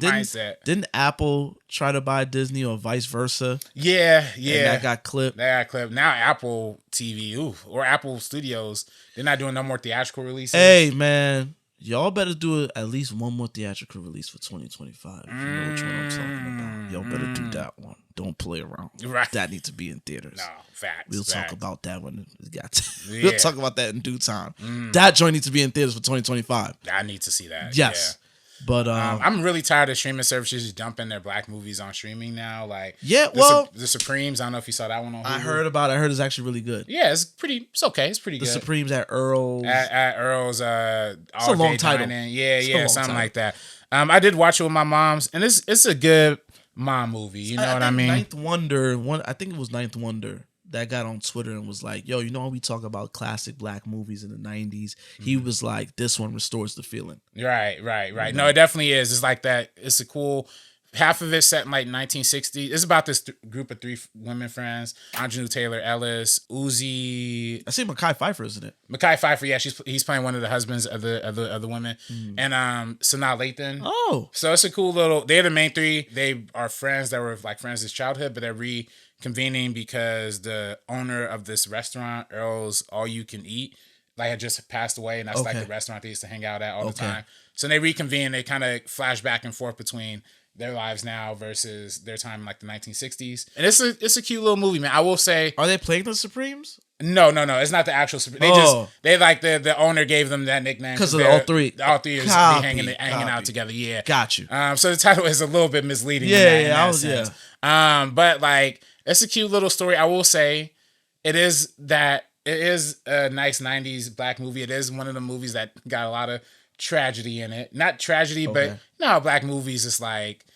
Speaker 3: mindset.
Speaker 2: Didn't Apple try to buy Disney or vice versa?
Speaker 3: Yeah.
Speaker 2: And that got clipped.
Speaker 3: Now Apple TV, or Apple Studios, they're not doing no more theatrical releases.
Speaker 2: Hey, man. Y'all better do at least one more theatrical release for 2025. If you know which one I'm talking about. Y'all better do that one. Don't play around.
Speaker 3: Right.
Speaker 2: That needs to be in theaters.
Speaker 3: No, facts.
Speaker 2: We'll talk about that when it got to.
Speaker 3: Yeah.
Speaker 2: We'll talk about that in due time. That joint needs to be in theaters for 2025.
Speaker 3: I need to see that.
Speaker 2: Yes.
Speaker 3: Yeah.
Speaker 2: But
Speaker 3: I'm really tired of streaming services just dumping their black movies on streaming now. Like, the Supremes. I don't know if you saw that one on Hulu.
Speaker 2: I heard about it. I heard it's actually really good.
Speaker 3: Yeah, it's okay. It's pretty good.
Speaker 2: The Supremes at Earl's.
Speaker 3: At Earl's.
Speaker 2: It's a long title.
Speaker 3: Yeah, something like that. I did watch it with my moms, and it's a good mom movie. You know what I mean?
Speaker 2: Ninth Wonder. I think it was Ninth Wonder that got on Twitter and was like, yo, you know how we talk about classic black movies in the 90s? He was like, this one restores the feeling.
Speaker 3: Right. No, it definitely is. It's like that. It's a cool, half of it set in like 1960. It's about this group of three women friends, Aunjanue Taylor Ellis, Uzi.
Speaker 2: I see Mekhi Phifer, isn't it?
Speaker 3: Mekhi Phifer, yeah, he's playing one of the husbands of the women. And Sanaa Lathan.
Speaker 2: Oh.
Speaker 3: So it's a cool little, they're the main three. They are friends that were like friends since childhood, but they're convening because the owner of this restaurant, Earl's All You Can Eat, like had just passed away, and that's like the restaurant they used to hang out at all the time. So they reconvene. They kind of flash back and forth between their lives now versus their time in like the 1960s. And it's a cute little movie, man. I will say.
Speaker 2: Are they playing the Supremes?
Speaker 3: No. It's not the actual Supremes. They like the owner gave them that nickname
Speaker 2: because of all three.
Speaker 3: All three is hanging out together. Yeah,
Speaker 2: got you.
Speaker 3: So the title is a little bit misleading. But like. It's a cute little story. I will say it is a nice 90s black movie. It is one of the movies that got a lot of tragedy in it. Not tragedy, but you know how black movies is like,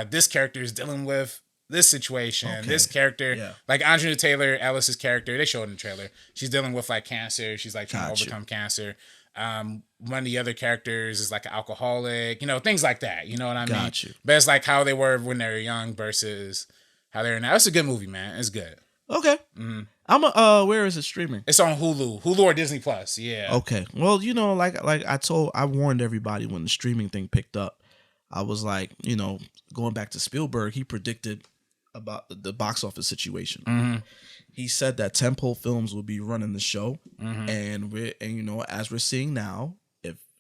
Speaker 3: this character is dealing with this situation. This character, like Aunjanue Taylor Ellis' character, they showed in the trailer. She's dealing with like cancer. She's like trying to overcome cancer. One of the other characters is like an alcoholic, things like that. You know what I mean? But it's like how they were when they were young versus how they're now. It's a good movie, man. It's good.
Speaker 2: Okay. Where is it streaming?
Speaker 3: It's on Hulu or Disney Plus. Yeah.
Speaker 2: Okay. Well, like I warned everybody when the streaming thing picked up. I was like, going back to Spielberg, he predicted about the box office situation. He said that tentpole films would be running the show, and as we're seeing now,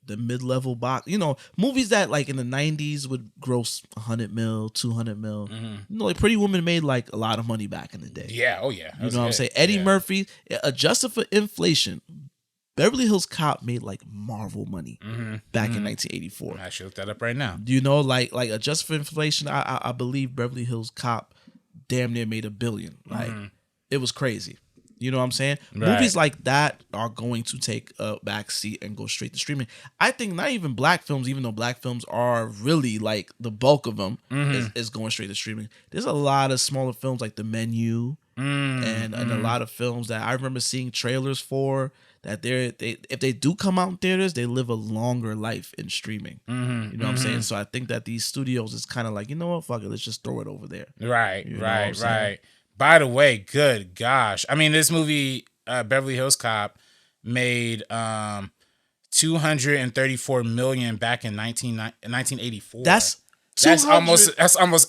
Speaker 2: the mid-level box, movies that like in the 90s would gross 100 mil, 200 mil. Like Pretty Woman made like a lot of money back in the day.
Speaker 3: Yeah, oh yeah.
Speaker 2: You know what I'm saying? Eddie Murphy, adjusted for inflation, Beverly Hills Cop made like Marvel money back in 1984.
Speaker 3: I should look that up right now.
Speaker 2: Like adjusted for inflation, I believe Beverly Hills Cop damn near made $1 billion. Like it was crazy. You know what I'm saying? Right. Movies like that are going to take a back seat and go straight to streaming. I think not even black films, even though black films are really like the bulk of them is going straight to streaming. There's a lot of smaller films like The Menu and a lot of films that I remember seeing trailers for that if they do come out in theaters, they live a longer life in streaming. You know what I'm saying? So I think that these studios is kind of like, you know what, fuck it, let's just throw it over there.
Speaker 3: Right. By the way, good gosh. I mean, this movie, Beverly Hills Cop, made $234 million back in 1984. That's almost.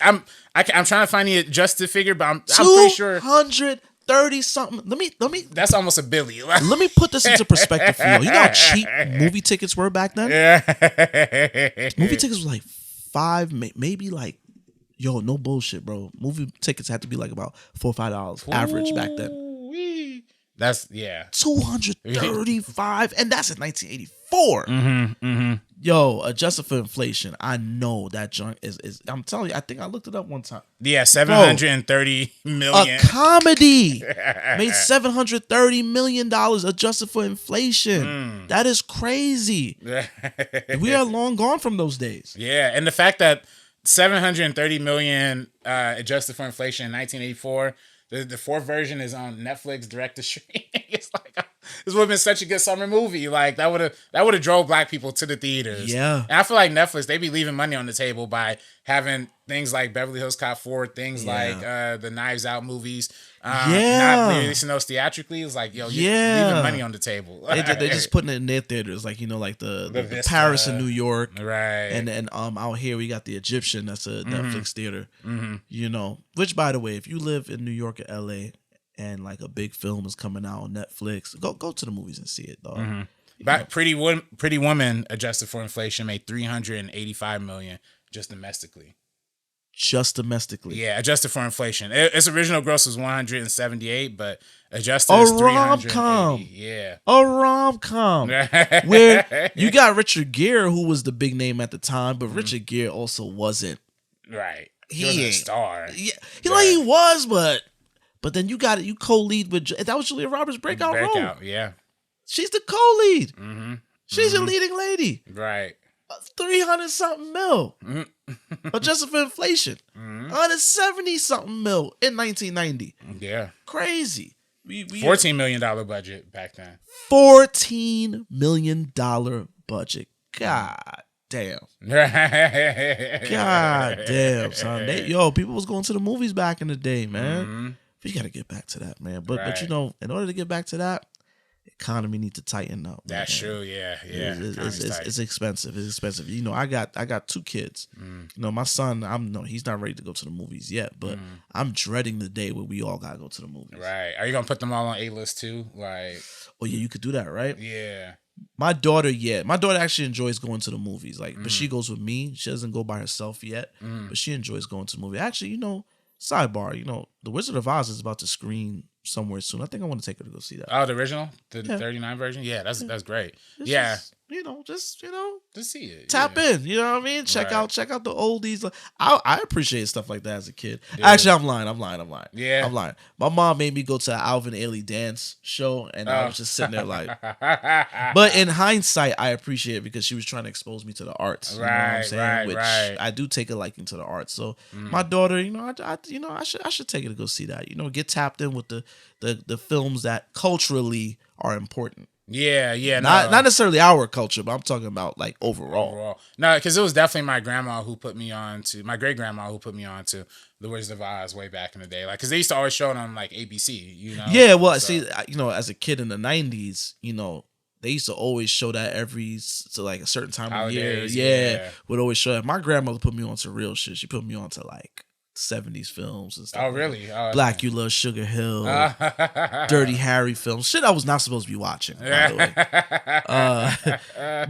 Speaker 3: I'm trying to find the adjusted figure, but I'm pretty sure
Speaker 2: 230 something. Let me.
Speaker 3: That's almost $1 billion.
Speaker 2: Let me put this into perspective for you. You know how cheap movie tickets were back then?
Speaker 3: Yeah.
Speaker 2: Movie tickets were like $5, maybe like. Yo, no bullshit, bro. Movie tickets had to be like about $4 or $5 average back then.
Speaker 3: That's
Speaker 2: 235, and that's in 1984. Yo, adjusted for inflation, I know that junk is. I'm telling you, I think I looked it up one time.
Speaker 3: Yeah, 730 million.
Speaker 2: A comedy made $730 million adjusted for inflation. That is crazy. We are long gone from those days.
Speaker 3: Yeah, and the fact that 730 million adjusted for inflation in 1984. The fourth version is on Netflix direct to stream. It's like this would have been such a good summer movie. Like that would have drove black people to the theaters.
Speaker 2: Yeah,
Speaker 3: and I feel like Netflix, they be leaving money on the table by having things like Beverly Hills Cop 4, things like the Knives Out movies. Not releasing those theatrically. It's like, yo, you're leaving money on the table.
Speaker 2: They're just putting it in their theaters, like, you know, like the Paris and New York,
Speaker 3: right?
Speaker 2: And out here we got the Egyptian. That's a Netflix theater. You know, which, by the way, if you live in New York or LA and like a big film is coming out on Netflix, go to the movies and see it, dog.
Speaker 3: But Pretty Woman adjusted for inflation made $385 million just domestically.
Speaker 2: Just domestically.
Speaker 3: Yeah, adjusted for inflation. Its original gross was 178, but adjusted is 380.
Speaker 2: rom-com.
Speaker 3: Yeah.
Speaker 2: A rom-com. Where you got Richard Gere, who was the big name at the time, but Richard Gere also wasn't.
Speaker 3: Right. He wasn't a star.
Speaker 2: Yeah. He was, but then you got it. You co-lead with, that was Julia Roberts' breakout role.
Speaker 3: Yeah.
Speaker 2: She's the co-lead. She's a leading lady.
Speaker 3: Right.
Speaker 2: 300-something mil. Adjusted for inflation. 170-something mil in 1990.
Speaker 3: Yeah.
Speaker 2: Crazy.
Speaker 3: $14 million budget back then.
Speaker 2: $14 million budget. God damn. God damn, son. People was going to the movies back in the day, man. We got to get back to that, man. But you know, in order to get back to that, economy need to tighten up.
Speaker 3: That's true. Yeah.
Speaker 2: It's expensive. It's expensive. You know, I got 2 kids. You know, my son, he's not ready to go to the movies yet, but I'm dreading the day where we all gotta go to the movies.
Speaker 3: Right. Are you gonna put them all on A-list too? Like,
Speaker 2: oh yeah, you could do that, right?
Speaker 3: Yeah.
Speaker 2: My daughter actually enjoys going to the movies. Like, but she goes with me. She doesn't go by herself yet, but she enjoys going to the movie. Actually, you know, sidebar, you know, The Wizard of Oz is about to screen somewhere soon. I think I want to take her to go see that.
Speaker 3: Oh, the original? The 39 version? Yeah, that's great.
Speaker 2: Just
Speaker 3: see it.
Speaker 2: Tap in, you know what I mean? Check out the oldies. I appreciate stuff like that as a kid. Yeah. Actually, I'm lying.
Speaker 3: Yeah.
Speaker 2: I'm lying. My mom made me go to an Alvin Ailey dance show, and I was just sitting there like, but in hindsight, I appreciate it because she was trying to expose me to the arts. You know what I'm saying? Which I do take a liking to the arts. So my daughter, you know, I should take her to go see that. You know, get tapped in with the films that culturally are important.
Speaker 3: Yeah.
Speaker 2: Not necessarily our culture, but I'm talking about like overall.
Speaker 3: No, because it was definitely my great grandma who put me on to The Wizard of Oz way back in the day. Like, because they used to always show it on like ABC, you know?
Speaker 2: Yeah, well, see, you know, as a kid in the 90s, you know, they used to always show that like a certain time of year. Yeah, would always show that. My grandmother put me on to real shit. She put me on to like 70s films and stuff.
Speaker 3: Oh, really?
Speaker 2: Black You Love Sugar Hill, Dirty Harry films. Shit I was not supposed to be watching, by the way.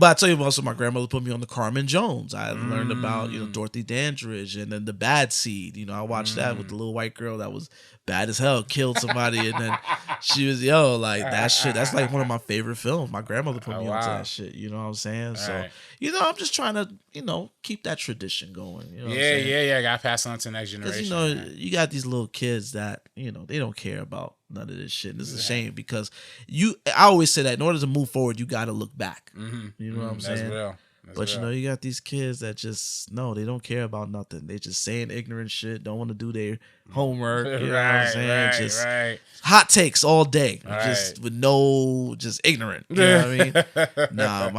Speaker 2: But I tell you, also my grandmother put me on the Carmen Jones. I learned about, you know, Dorothy Dandridge and then The Bad Seed. You know, I watched that with the little white girl that was bad as hell, killed somebody, and then she was, like that shit. That's like one of my favorite films. My grandmother put me onto that shit. You know what I'm saying? So, you know, I'm just trying to, you know, keep that tradition going. You know what I'm saying?
Speaker 3: Yeah. Gotta pass on to the next generation.
Speaker 2: You know, you got these little kids that, you know, they don't care about none of this shit. And it's a shame because I always say that in order to move forward, you got to look back. You know what I'm saying?
Speaker 3: That's real.
Speaker 2: But you know, you got these kids that just they don't care about nothing. They just saying ignorant shit, don't want to do their homework. You know what I'm saying? Just hot takes all day, just with just ignorant. You know what I mean? Nah,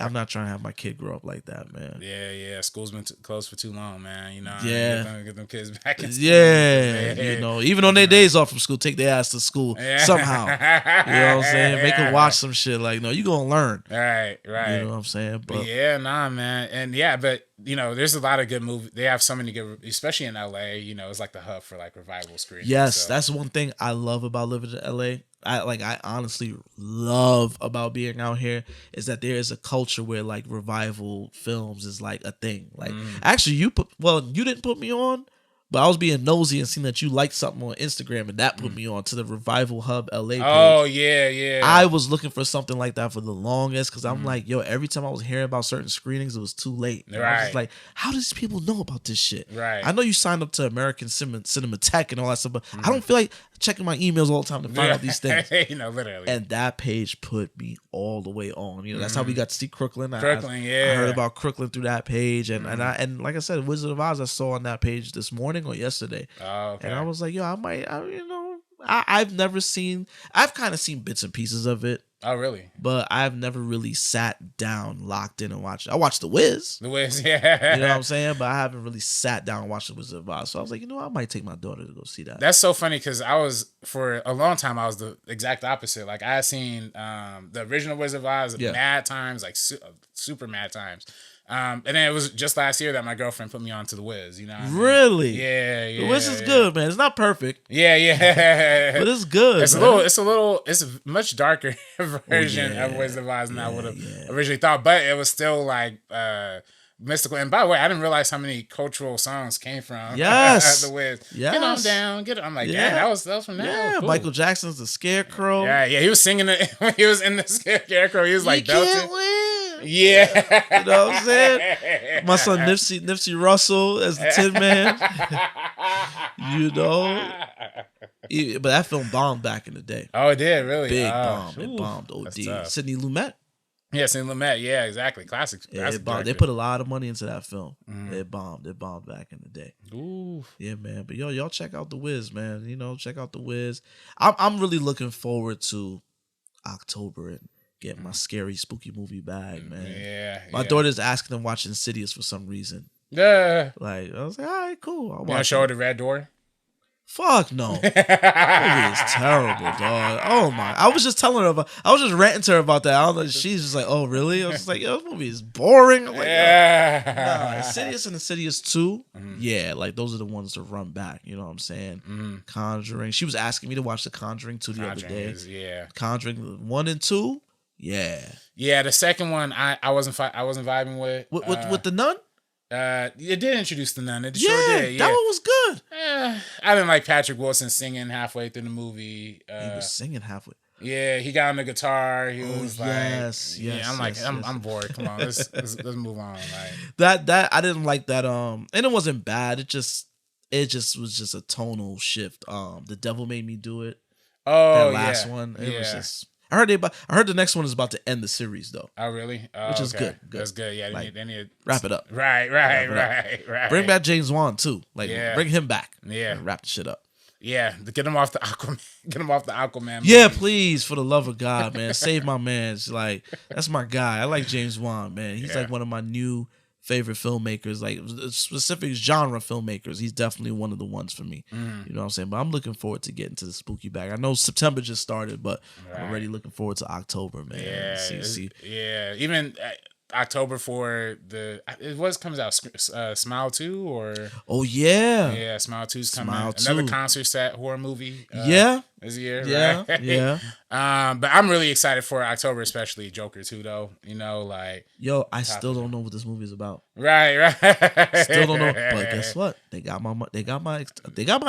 Speaker 2: I'm not trying to have my kid grow up like that, man.
Speaker 3: Yeah. School's been closed for too long, man. You know, get them kids back in school.
Speaker 2: You know, even on their days off from school, take their ass to school somehow. You know what I'm saying? Make them watch some shit. Like, no, you gonna learn.
Speaker 3: Right.
Speaker 2: You know what I'm saying? But
Speaker 3: nah, man. And but you know, there's a lot of good movies. They have so many good, especially in LA. You know, it's like the hub for like revival screenings.
Speaker 2: Yes, that's one thing I love about living in LA. I honestly love about being out here is that there is a culture where like revival films is like a thing. Like actually, you didn't put me on, But I was being nosy and seeing that you liked something on Instagram, and that put me on to the Revival Hub LA page.
Speaker 3: Oh, yeah.
Speaker 2: I was looking for something like that for the longest because I'm like, yo, every time I was hearing about certain screenings, it was too late. And I was just like, how does people know about this shit?
Speaker 3: Right.
Speaker 2: I know you signed up to American Cinematheque and all that stuff, but I don't feel like checking my emails all the time to find out these things.
Speaker 3: Literally.
Speaker 2: And that page put me all the way on. That's how we got to see Crooklyn. I
Speaker 3: heard
Speaker 2: about Crooklyn through that page, and like I said, Wizard of Oz I saw on that page this morning or yesterday.
Speaker 3: Oh, okay.
Speaker 2: And I was like, yo, I've never seen. I've kind of seen bits and pieces of it.
Speaker 3: Oh, really?
Speaker 2: But I've never really sat down, locked in, and watched it. I watched The Wiz.
Speaker 3: The Wiz, yeah.
Speaker 2: You know what I'm saying? But I haven't really sat down and watched The Wizard of Oz. So I was like, I might take my daughter to go see that.
Speaker 3: That's so funny because for a long time, I was the exact opposite. Like, I had seen the original Wizard of Oz mad times, like super mad times. And then it was just last year that my girlfriend put me on to The Wiz, you know?
Speaker 2: Really?
Speaker 3: Yeah.
Speaker 2: The Wiz is good, man. It's not perfect.
Speaker 3: Yeah.
Speaker 2: But it's good.
Speaker 3: It's a much darker version of Wizard of Oz than I would have originally thought. But it was still like mystical. And by the way, I didn't realize how many cultural songs came from The Wiz.
Speaker 2: Yes.
Speaker 3: Get on down, get on. I'm like, yeah, that was from that.
Speaker 2: Yeah,
Speaker 3: cool.
Speaker 2: Michael Jackson's The Scarecrow.
Speaker 3: Yeah, he was singing it when he was in The Scarecrow. He was like belting.
Speaker 2: Can't win.
Speaker 3: Yeah.
Speaker 2: You know what I'm saying? My son Nipsey Russell as the Tin Man. But that film bombed back in the day.
Speaker 3: Oh, it did, really?
Speaker 2: Big bomb. It bombed OD. Sidney Lumet.
Speaker 3: Yeah, Sidney Lumet. Yeah, exactly. Classic.
Speaker 2: Yeah, it bombed. They put a lot of money into that film. It bombed. It bombed back in the day.
Speaker 3: Ooh.
Speaker 2: Yeah, man. But y'all check out The Wiz, man. Check out The Wiz. I'm really looking forward to October and get my scary, spooky movie bag, man.
Speaker 3: Yeah.
Speaker 2: My daughter's asking to watch Insidious for some reason.
Speaker 3: Yeah.
Speaker 2: Like, I was like, all right, cool.
Speaker 3: You want to show her the red door?
Speaker 2: Fuck no. That movie is terrible, dog. Oh my. I was just ranting to her about that. She's just like, oh, really? I was just like, yo, this movie is boring. I'm like, nah, Insidious and Insidious 2, yeah, like those are the ones to run back. You know what I'm saying? Conjuring. She was asking me to watch The Conjuring 2 the other day. Conjuring 1 and 2. Yeah.
Speaker 3: Yeah, the second one I wasn't vibing with.
Speaker 2: With the nun?
Speaker 3: It did introduce the nun. It
Speaker 2: sure did. Yeah, that one was good.
Speaker 3: I didn't like Patrick Wilson singing halfway through the movie.
Speaker 2: He was singing halfway.
Speaker 3: Yeah, he got on the guitar. He was like,
Speaker 2: yes.
Speaker 3: I'm bored. Come on, let's move on.
Speaker 2: Like that I didn't like that. And it wasn't bad. It just was just a tonal shift. The Devil Made Me Do It.
Speaker 3: Oh,
Speaker 2: that last one. It was just. I heard the next one is about to end the series though.
Speaker 3: Oh, really?
Speaker 2: Which is good.
Speaker 3: That's good. Yeah, they need to
Speaker 2: wrap it up.
Speaker 3: Right.
Speaker 2: Bring back James Wan too. Like, bring him back.
Speaker 3: Yeah,
Speaker 2: wrap the shit up.
Speaker 3: Yeah, get him off the Aquaman. Get him off the Aquaman.
Speaker 2: Yeah, please, for the love of God, man, save my man. It's like, that's my guy. I like James Wan, man. He's like one of my new favorite filmmakers, like specific genre filmmakers. He's definitely one of the ones for me. You know what I'm saying? But I'm looking forward to getting to the spooky bag. I know September just started, but I'm already looking forward to October, man.
Speaker 3: Yeah, even October for comes out Smile 2 or Smile 2's coming out. Another concert set horror movie this year. But I'm really excited for October, especially Joker 2 though. I
Speaker 2: still don't know what this movie is about.
Speaker 3: Right.
Speaker 2: Still don't know, but guess what? They got my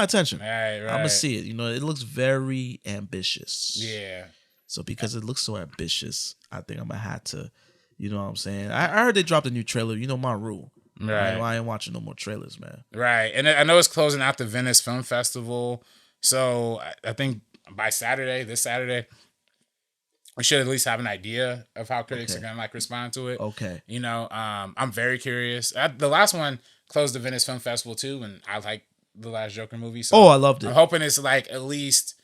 Speaker 2: attention.
Speaker 3: Right.
Speaker 2: I'm gonna see it. It looks very ambitious.
Speaker 3: Yeah.
Speaker 2: So because it looks so ambitious, I think I'm gonna have to. You know what I'm saying? I heard they dropped a new trailer. You know my rule.
Speaker 3: Right.
Speaker 2: I ain't watching no more trailers, man.
Speaker 3: Right. And I know it's closing out the Venice Film Festival. So I think by this Saturday, we should at least have an idea of how critics are going to respond to it.
Speaker 2: Okay.
Speaker 3: I'm very curious. The last one closed the Venice Film Festival too, and I like the last Joker movie. So
Speaker 2: I loved it.
Speaker 3: I'm hoping it's at least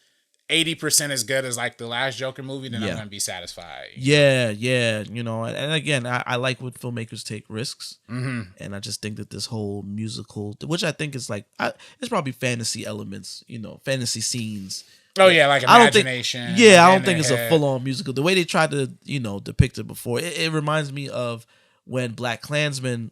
Speaker 3: 80% as good as the last Joker movie, then I'm gonna be satisfied.
Speaker 2: Yeah. And again, I like when filmmakers take risks, and I just think that this whole musical, which I think is it's probably fantasy elements, fantasy scenes.
Speaker 3: Oh yeah, like imagination.
Speaker 2: I don't think it's a full on musical. The way they tried to depict it before, it reminds me of when Black Klansman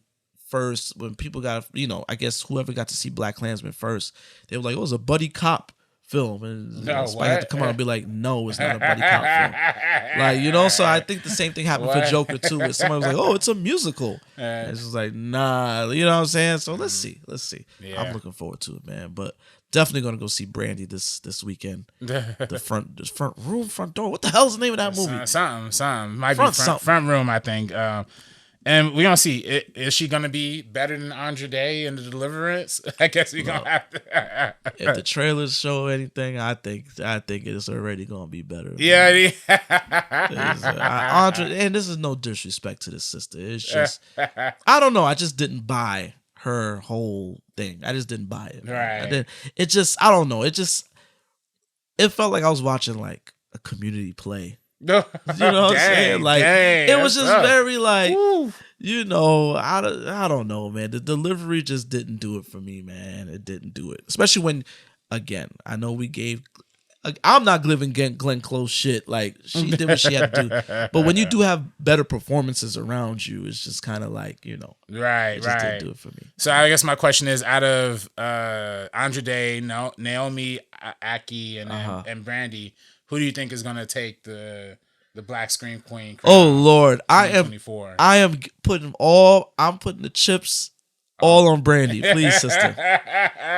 Speaker 2: first, when people got I guess whoever got to see Black Klansman first, they were like, oh, it was a buddy cop film, and
Speaker 3: No,
Speaker 2: Spike had to come out and be like, no, it's not a buddy cop film. Like, you know, so I think the same thing happened for Joker too, where somebody was like, oh, it's a musical. And it's just like, nah, you know what I'm saying? So let's see.
Speaker 3: Yeah.
Speaker 2: I'm looking forward to it, man. But definitely gonna go see Brandy this weekend. The front door. What the hell's the name of that movie?
Speaker 3: Something. Might be front room, I think. And we're gonna see. Is she gonna be better than Andra Day in the Deliverance? I guess we're gonna have to.
Speaker 2: If the trailers show anything, I think it's already gonna be better.
Speaker 3: Yeah.
Speaker 2: Andra, and this is no disrespect to this sister. It's just I don't know. I just didn't buy her whole thing. I just didn't buy it.
Speaker 3: Right.
Speaker 2: I don't know. It felt like I was watching like a community play. You know what I'm saying? Like it was just very like, you know, I don't know, man. The delivery just didn't do it for me, man. It didn't do it. Especially when, again, I know I'm not giving Glenn Close shit. Like she did what she had to do. But when you do have better performances around you, it's just kind of like, you know,
Speaker 3: right.
Speaker 2: Didn't do it for me.
Speaker 3: So I guess my question is, out of Andra Day, Naomi Aki, and Brandy, who do you think is gonna take the Black Screen Queen crown?
Speaker 2: Oh Lord, I am putting the chips all on Brandy, please, sister.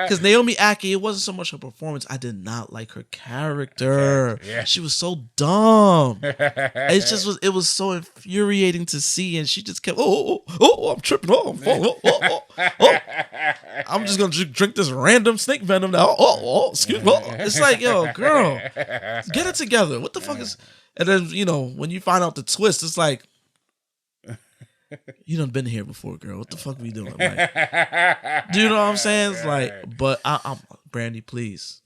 Speaker 2: Because Naomi Aki, it wasn't so much her performance. I did not like her character.
Speaker 3: Yeah.
Speaker 2: She was so dumb. It was so infuriating to see, and she just kept, I'm tripping, I'm falling, I'm just gonna drink this random snake venom now. Excuse me. It's like, yo, girl, get it together. What the fuck is? And then, you know, when you find out the twist, it's like, you done been here before, girl. What the fuck we doing? Like, do you know what I'm saying? It's like, but I'm Brandy, please,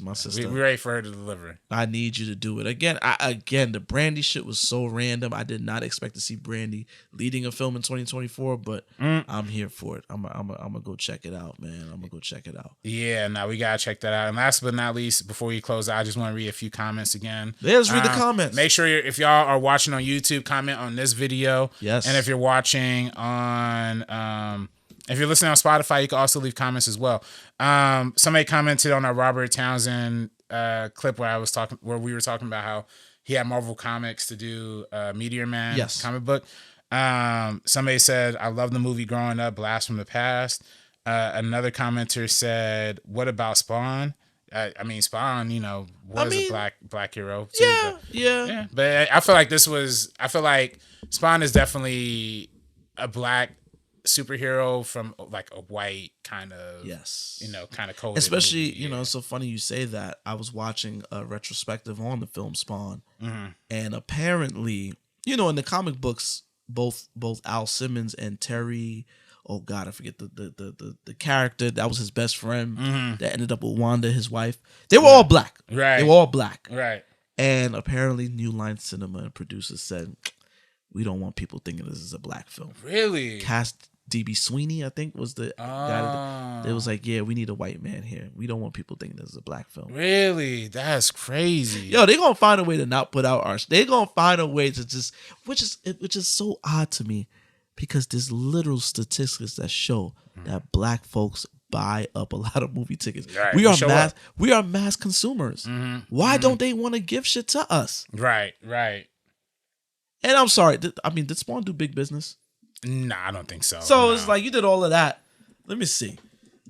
Speaker 2: my sister.
Speaker 3: We're ready for her to deliver.
Speaker 2: I need you to do it again. The Brandy shit was so random. I did not expect to see Brandy leading a film in 2024, but I'm here for it. I'm gonna go check it out, man. I'm gonna go check it out.
Speaker 3: Yeah, now we gotta check that out. And last but not least, before we close out, I just want to read a few comments again.
Speaker 2: Yeah, let's read the comments.
Speaker 3: Make sure if y'all are watching on YouTube, comment on this video.
Speaker 2: Yes.
Speaker 3: And if you're watching on if you're listening on Spotify, you can also leave comments as well. Somebody commented on our Robert Townsend clip where we were talking about how he had Marvel Comics to do Meteor Man comic book. Somebody said, I love the movie growing up, Blast from the Past. Another commenter said, what about Spawn? I mean, Spawn, you know, was a black hero too.
Speaker 2: Yeah.
Speaker 3: But I feel like Spawn is definitely a black superhero from like a white kind of, you know, kind of coded
Speaker 2: especially
Speaker 3: movie.
Speaker 2: You know, it's so funny you say that. I was watching a retrospective on the film Spawn, and apparently, you know, in the comic books, both Al Simmons and Terry, oh god, I forget the character that was his best friend that ended up with Wanda, his wife, they were all black.
Speaker 3: Right.
Speaker 2: They were all black.
Speaker 3: Right.
Speaker 2: And apparently New Line Cinema and producers said, we don't want people thinking this is a black film.
Speaker 3: Really?
Speaker 2: Cast DB Sweeney, I think, was the guy. It was like, yeah, we need a white man here. We don't want people thinking this is a black film.
Speaker 3: Really? That's crazy.
Speaker 2: Yo, they're gonna find a way to not put out our. They're gonna find a way to just, which is so odd to me, because there's literal statistics that show that black folks buy up a lot of movie tickets.
Speaker 3: Right.
Speaker 2: We are mass consumers. Why don't they want to give shit to us?
Speaker 3: Right.
Speaker 2: And I'm sorry. Did Spawn do big business?
Speaker 3: Nah, I don't think so.
Speaker 2: So it's like, you did all of that. Let me see.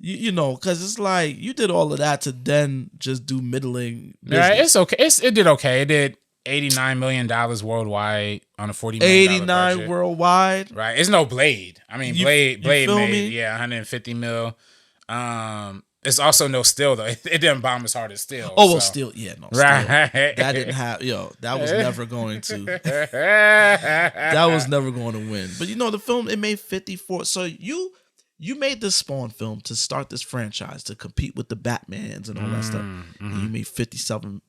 Speaker 2: You know, because it's like you did all of that to then just do middling business.
Speaker 3: Right, it's okay. It did okay. It did $89 million worldwide on a $40 million
Speaker 2: 89
Speaker 3: budget.
Speaker 2: Worldwide.
Speaker 3: Right. It's no Blade. I mean, Blade made
Speaker 2: me?
Speaker 3: $150 mil. It's also no Still though. It didn't bomb as hard as Still.
Speaker 2: Oh well, Still, yeah, no,
Speaker 3: right.
Speaker 2: Still. That didn't have. That was never going to. That was never going to win. But you know, the film, it made 54. So you made this Spawn film to start this franchise to compete with the Batmans and all that stuff. And you made 57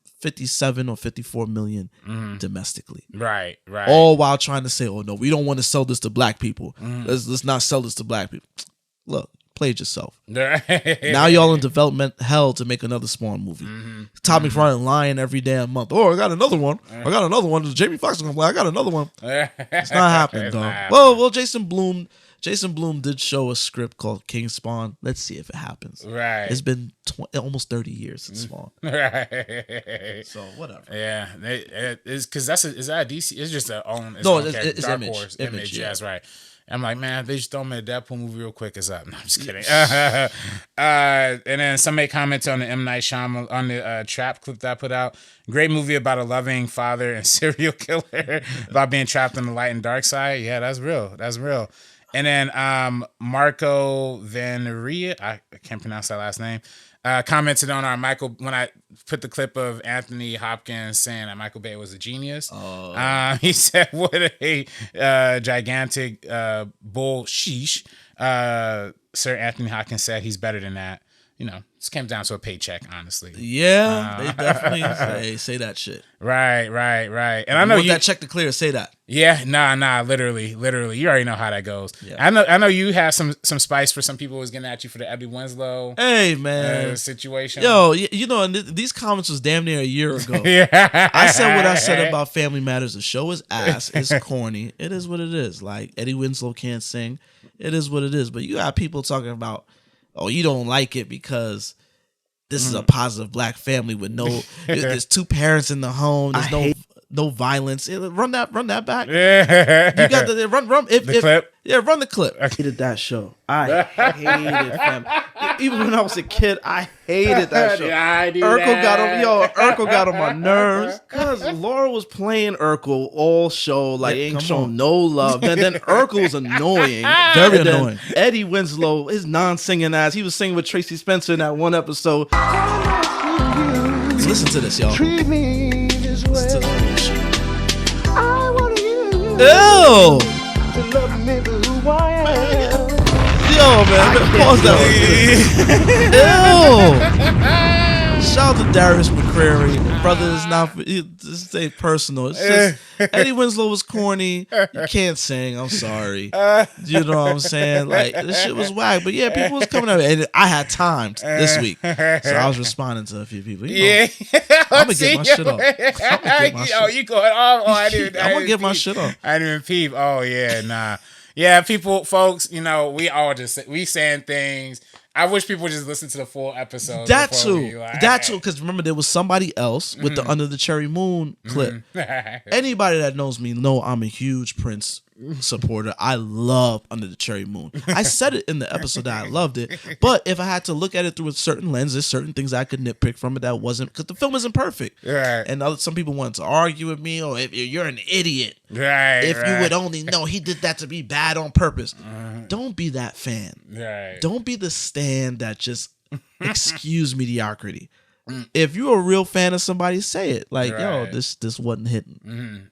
Speaker 2: or 54 million domestically.
Speaker 3: Right.
Speaker 2: All while trying to say, oh no, we don't want to sell this to black people. Let's not sell this to black people. Look, played yourself. Now y'all in development hell to make another Spawn movie. Todd McFarlane lying every damn month. Oh, I got another one. I got another one. Jamie Foxx is gonna play. I got another one. It's not happening, dog. Well, Jason Blum did show a script called King Spawn. Let's see if it happens.
Speaker 3: Right.
Speaker 2: It's been almost 30 years since Spawn.
Speaker 3: Right.
Speaker 2: So whatever.
Speaker 3: Yeah. It's because is that a DC? It's just their own.
Speaker 2: It's
Speaker 3: Dark
Speaker 2: Image.
Speaker 3: Horse
Speaker 2: Image.
Speaker 3: Yeah, that's right. I'm like, man, they just throw me a Deadpool movie real quick. It's up. No, I'm just kidding. And then somebody commented on the M. Night Shyamalan, on the Trap clip that I put out. Great movie about a loving father and serial killer about being trapped on the light and dark side. Yeah, that's real. That's real. And then Marco Veneria, I can't pronounce that last name, commented on our Michael, when I put the clip of Anthony Hopkins saying that Michael Bay was a genius. He said, what a gigantic bull sheesh. Sir Anthony Hopkins said he's better than that. You know, this came down to a paycheck, honestly.
Speaker 2: Yeah, they definitely say that shit.
Speaker 3: Right. And I know
Speaker 2: you that check to clear. Say that.
Speaker 3: Yeah, nah. Literally. You already know how that goes. Yeah. I know you have some spice for some people who's getting at you for the Eddie Winslow.
Speaker 2: Hey man,
Speaker 3: situation.
Speaker 2: Yo, you know, and these comments was damn near a year ago.
Speaker 3: Yeah,
Speaker 2: I said what I said about Family Matters. The show is ass. It's corny. It is what it is. Like Eddie Winslow can't sing. It is what it is. But you got people talking about, oh, you don't like it because this is a positive black family with there's two parents in the home. There's no violence. Run that back.
Speaker 3: Yeah.
Speaker 2: You got the run
Speaker 3: the clip.
Speaker 2: Yeah, run the clip. I hated that show. I hated fam. Even when I was a kid, I hated that show.
Speaker 3: Yeah,
Speaker 2: Urkel got on my nerves. Cause Laura was playing Urkel all show, like ain't showing no love. Then Urkel was annoying. Very annoying. Eddie Winslow, his non-singing ass, he was singing with Tracy Spencer in that one episode. Listen to this, y'all.
Speaker 12: Treat me this way.
Speaker 2: Listen to this shit.
Speaker 12: I want you
Speaker 2: Ew!
Speaker 12: to love me for who I am.
Speaker 2: Yo, man, pause that. Ew! Shout out to Darius McCrary. Brother, is not. This ain't personal. It's just Eddie Winslow was corny. You can't sing. I'm sorry. You know what I'm saying? Like this shit was whack. But yeah, people was coming up, and I had time this week, so I was responding to a few people. You know, I'm gonna get my shit up.
Speaker 3: Oh, you going off? Oh, I didn't.
Speaker 2: I'm gonna get my shit up.
Speaker 3: I didn't even peep. Oh yeah, nah. Yeah, folks, you know, we all just saying things. I wish people would just listen to the full episode.
Speaker 2: That too, because remember there was somebody else with the Under the Cherry Moon clip. Anybody that knows me know I'm a huge Prince supporter. I love Under the Cherry Moon. I said it in the episode that I loved it, but if I had to look at it through a certain lens, there's certain things I could nitpick from it that wasn't, because the film isn't perfect.
Speaker 3: Right.
Speaker 2: And some people wanted to argue with me, or if you're an idiot.
Speaker 3: Right.
Speaker 2: If you would only know he did that to be bad on purpose. Don't be that fan.
Speaker 3: Right.
Speaker 2: Don't be the stan that just excuse mediocrity. If you're a real fan of somebody, say it. Like, yo, this wasn't hitting.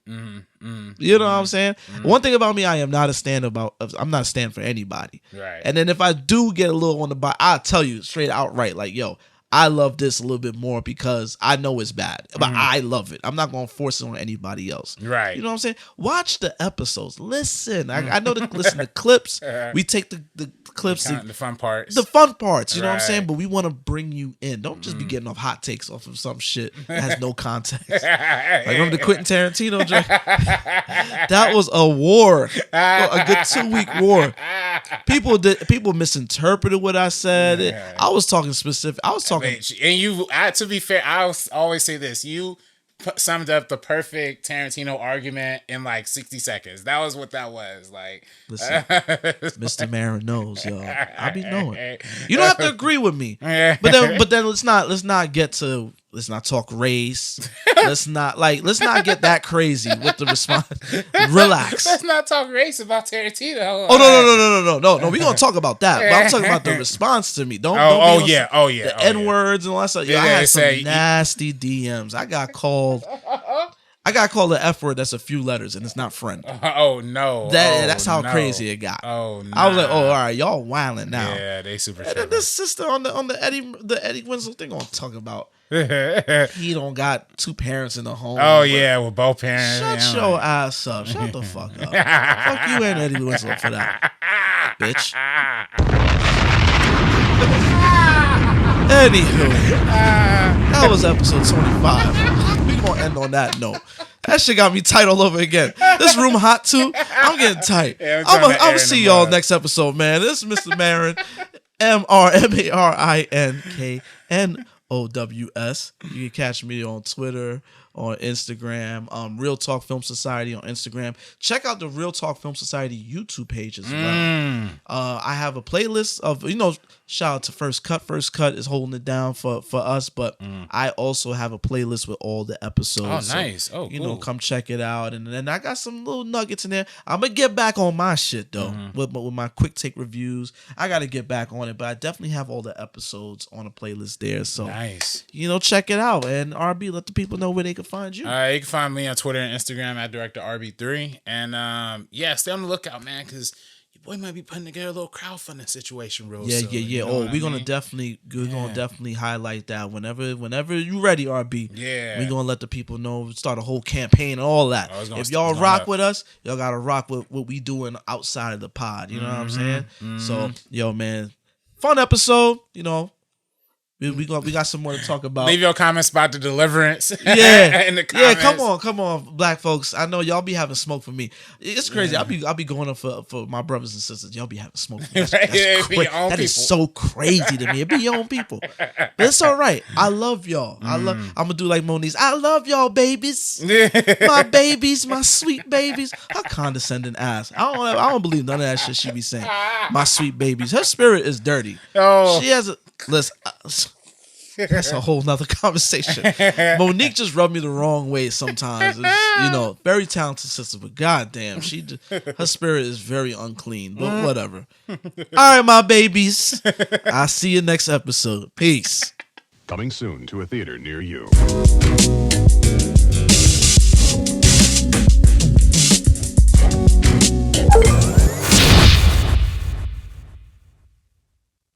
Speaker 2: You know what I'm saying? One thing about me, I'm not a stan for anybody.
Speaker 3: Right.
Speaker 2: And then if I do get a little on the bottom, I'll tell you straight outright, like, yo, I love this a little bit more because I know it's bad, but I love it. I'm not going to force it on anybody else.
Speaker 3: Right.
Speaker 2: You know what I'm saying? Watch the episodes. Listen. I know listen to clips. We take the clips.
Speaker 3: The fun parts.
Speaker 2: The fun parts. You know what I'm saying? But we want to bring you in. Don't just be getting off hot takes off of some shit that has no context. Like, remember the Quentin Tarantino joke? That was a war. A good 2-week war. People misinterpreted what I said. I was talking specific.
Speaker 3: And to be fair, I always say this. You summed up the perfect Tarantino argument in like 60 seconds. That was what that was. Like,
Speaker 2: listen, MrMarinKnows, yo. I be knowing. You don't have to agree with me. But then let's not talk race. Let's not get that crazy with the response. Relax.
Speaker 3: Let's not talk race about Tarantino.
Speaker 2: Oh no. We gonna talk about that. But I'm talking about the response to me. Don't the N words and all that stuff. I had some nasty DMs. I got called the F word that's a few letters and it's not friend.
Speaker 3: Oh no.
Speaker 2: That's how crazy it got.
Speaker 3: Oh no.
Speaker 2: I was like, all right, y'all wilding now.
Speaker 3: Yeah, they super.
Speaker 2: And then this sister on the Eddie Winslow thing gonna talk about. He don't got two parents in the home.
Speaker 3: Oh yeah, with both parents.
Speaker 2: Shut your ass up. Shut the fuck up. Fuck you and Eddie Winslow for that, bitch. Anywho, that was episode 25. We gonna end on that note. That shit got me tight all over again. This room hot too. I'm getting tight.
Speaker 3: Yeah,
Speaker 2: I'm gonna see y'all next episode, man. This is Mr. Marin, MrMarinKnows. You can catch me on Twitter, on Instagram, Real Talk Film Society on Instagram. Check out the Real Talk Film Society YouTube page as well. I have a playlist of, shout out to First Cut. First Cut is holding it down for us, but I also have a playlist with all the episodes.
Speaker 3: Oh, nice. Cool.
Speaker 2: Come check it out. And then I got some little nuggets in there. I'm going to get back on my shit, though, with my quick take reviews. I got to get back on it, but I definitely have all the episodes on a playlist there. So,
Speaker 3: nice.
Speaker 2: Check it out. And RB, let the people know where they can find you.
Speaker 3: You can find me on Twitter and Instagram at Director RB3. And stay on the lookout, man, because your boy might be putting together a little crowdfunding situation real soon.
Speaker 2: Yeah. We're gonna definitely highlight that whenever you ready, RB.
Speaker 3: Yeah.
Speaker 2: We're gonna let the people know, start a whole campaign and all that. If y'all rock with us, y'all gotta rock with what we doing outside of the pod. You know what I'm saying? So, man, fun episode, We got some more to talk about.
Speaker 3: Leave your comments about the deliverance.
Speaker 2: Yeah,
Speaker 3: in the comments.
Speaker 2: Yeah. Come on, black folks. I know y'all be having smoke for me. It's crazy. I'll be going up for my brothers and sisters. Y'all be having smoke for me. That is so crazy to me. It be your own people, but it's all right. I love y'all. I'm gonna do like Moniz. I love y'all, babies. My babies, my sweet babies. Her condescending ass. I don't believe none of that shit she be saying. My sweet babies. Her spirit is dirty.
Speaker 3: Oh,
Speaker 2: she has a listen. That's a whole nother conversation. Monique just rubbed me the wrong way sometimes. It's, very talented sister, but goddamn, her spirit is very unclean. But whatever. All right, my babies. I'll see you next episode. Peace.
Speaker 1: Coming soon to a theater near you.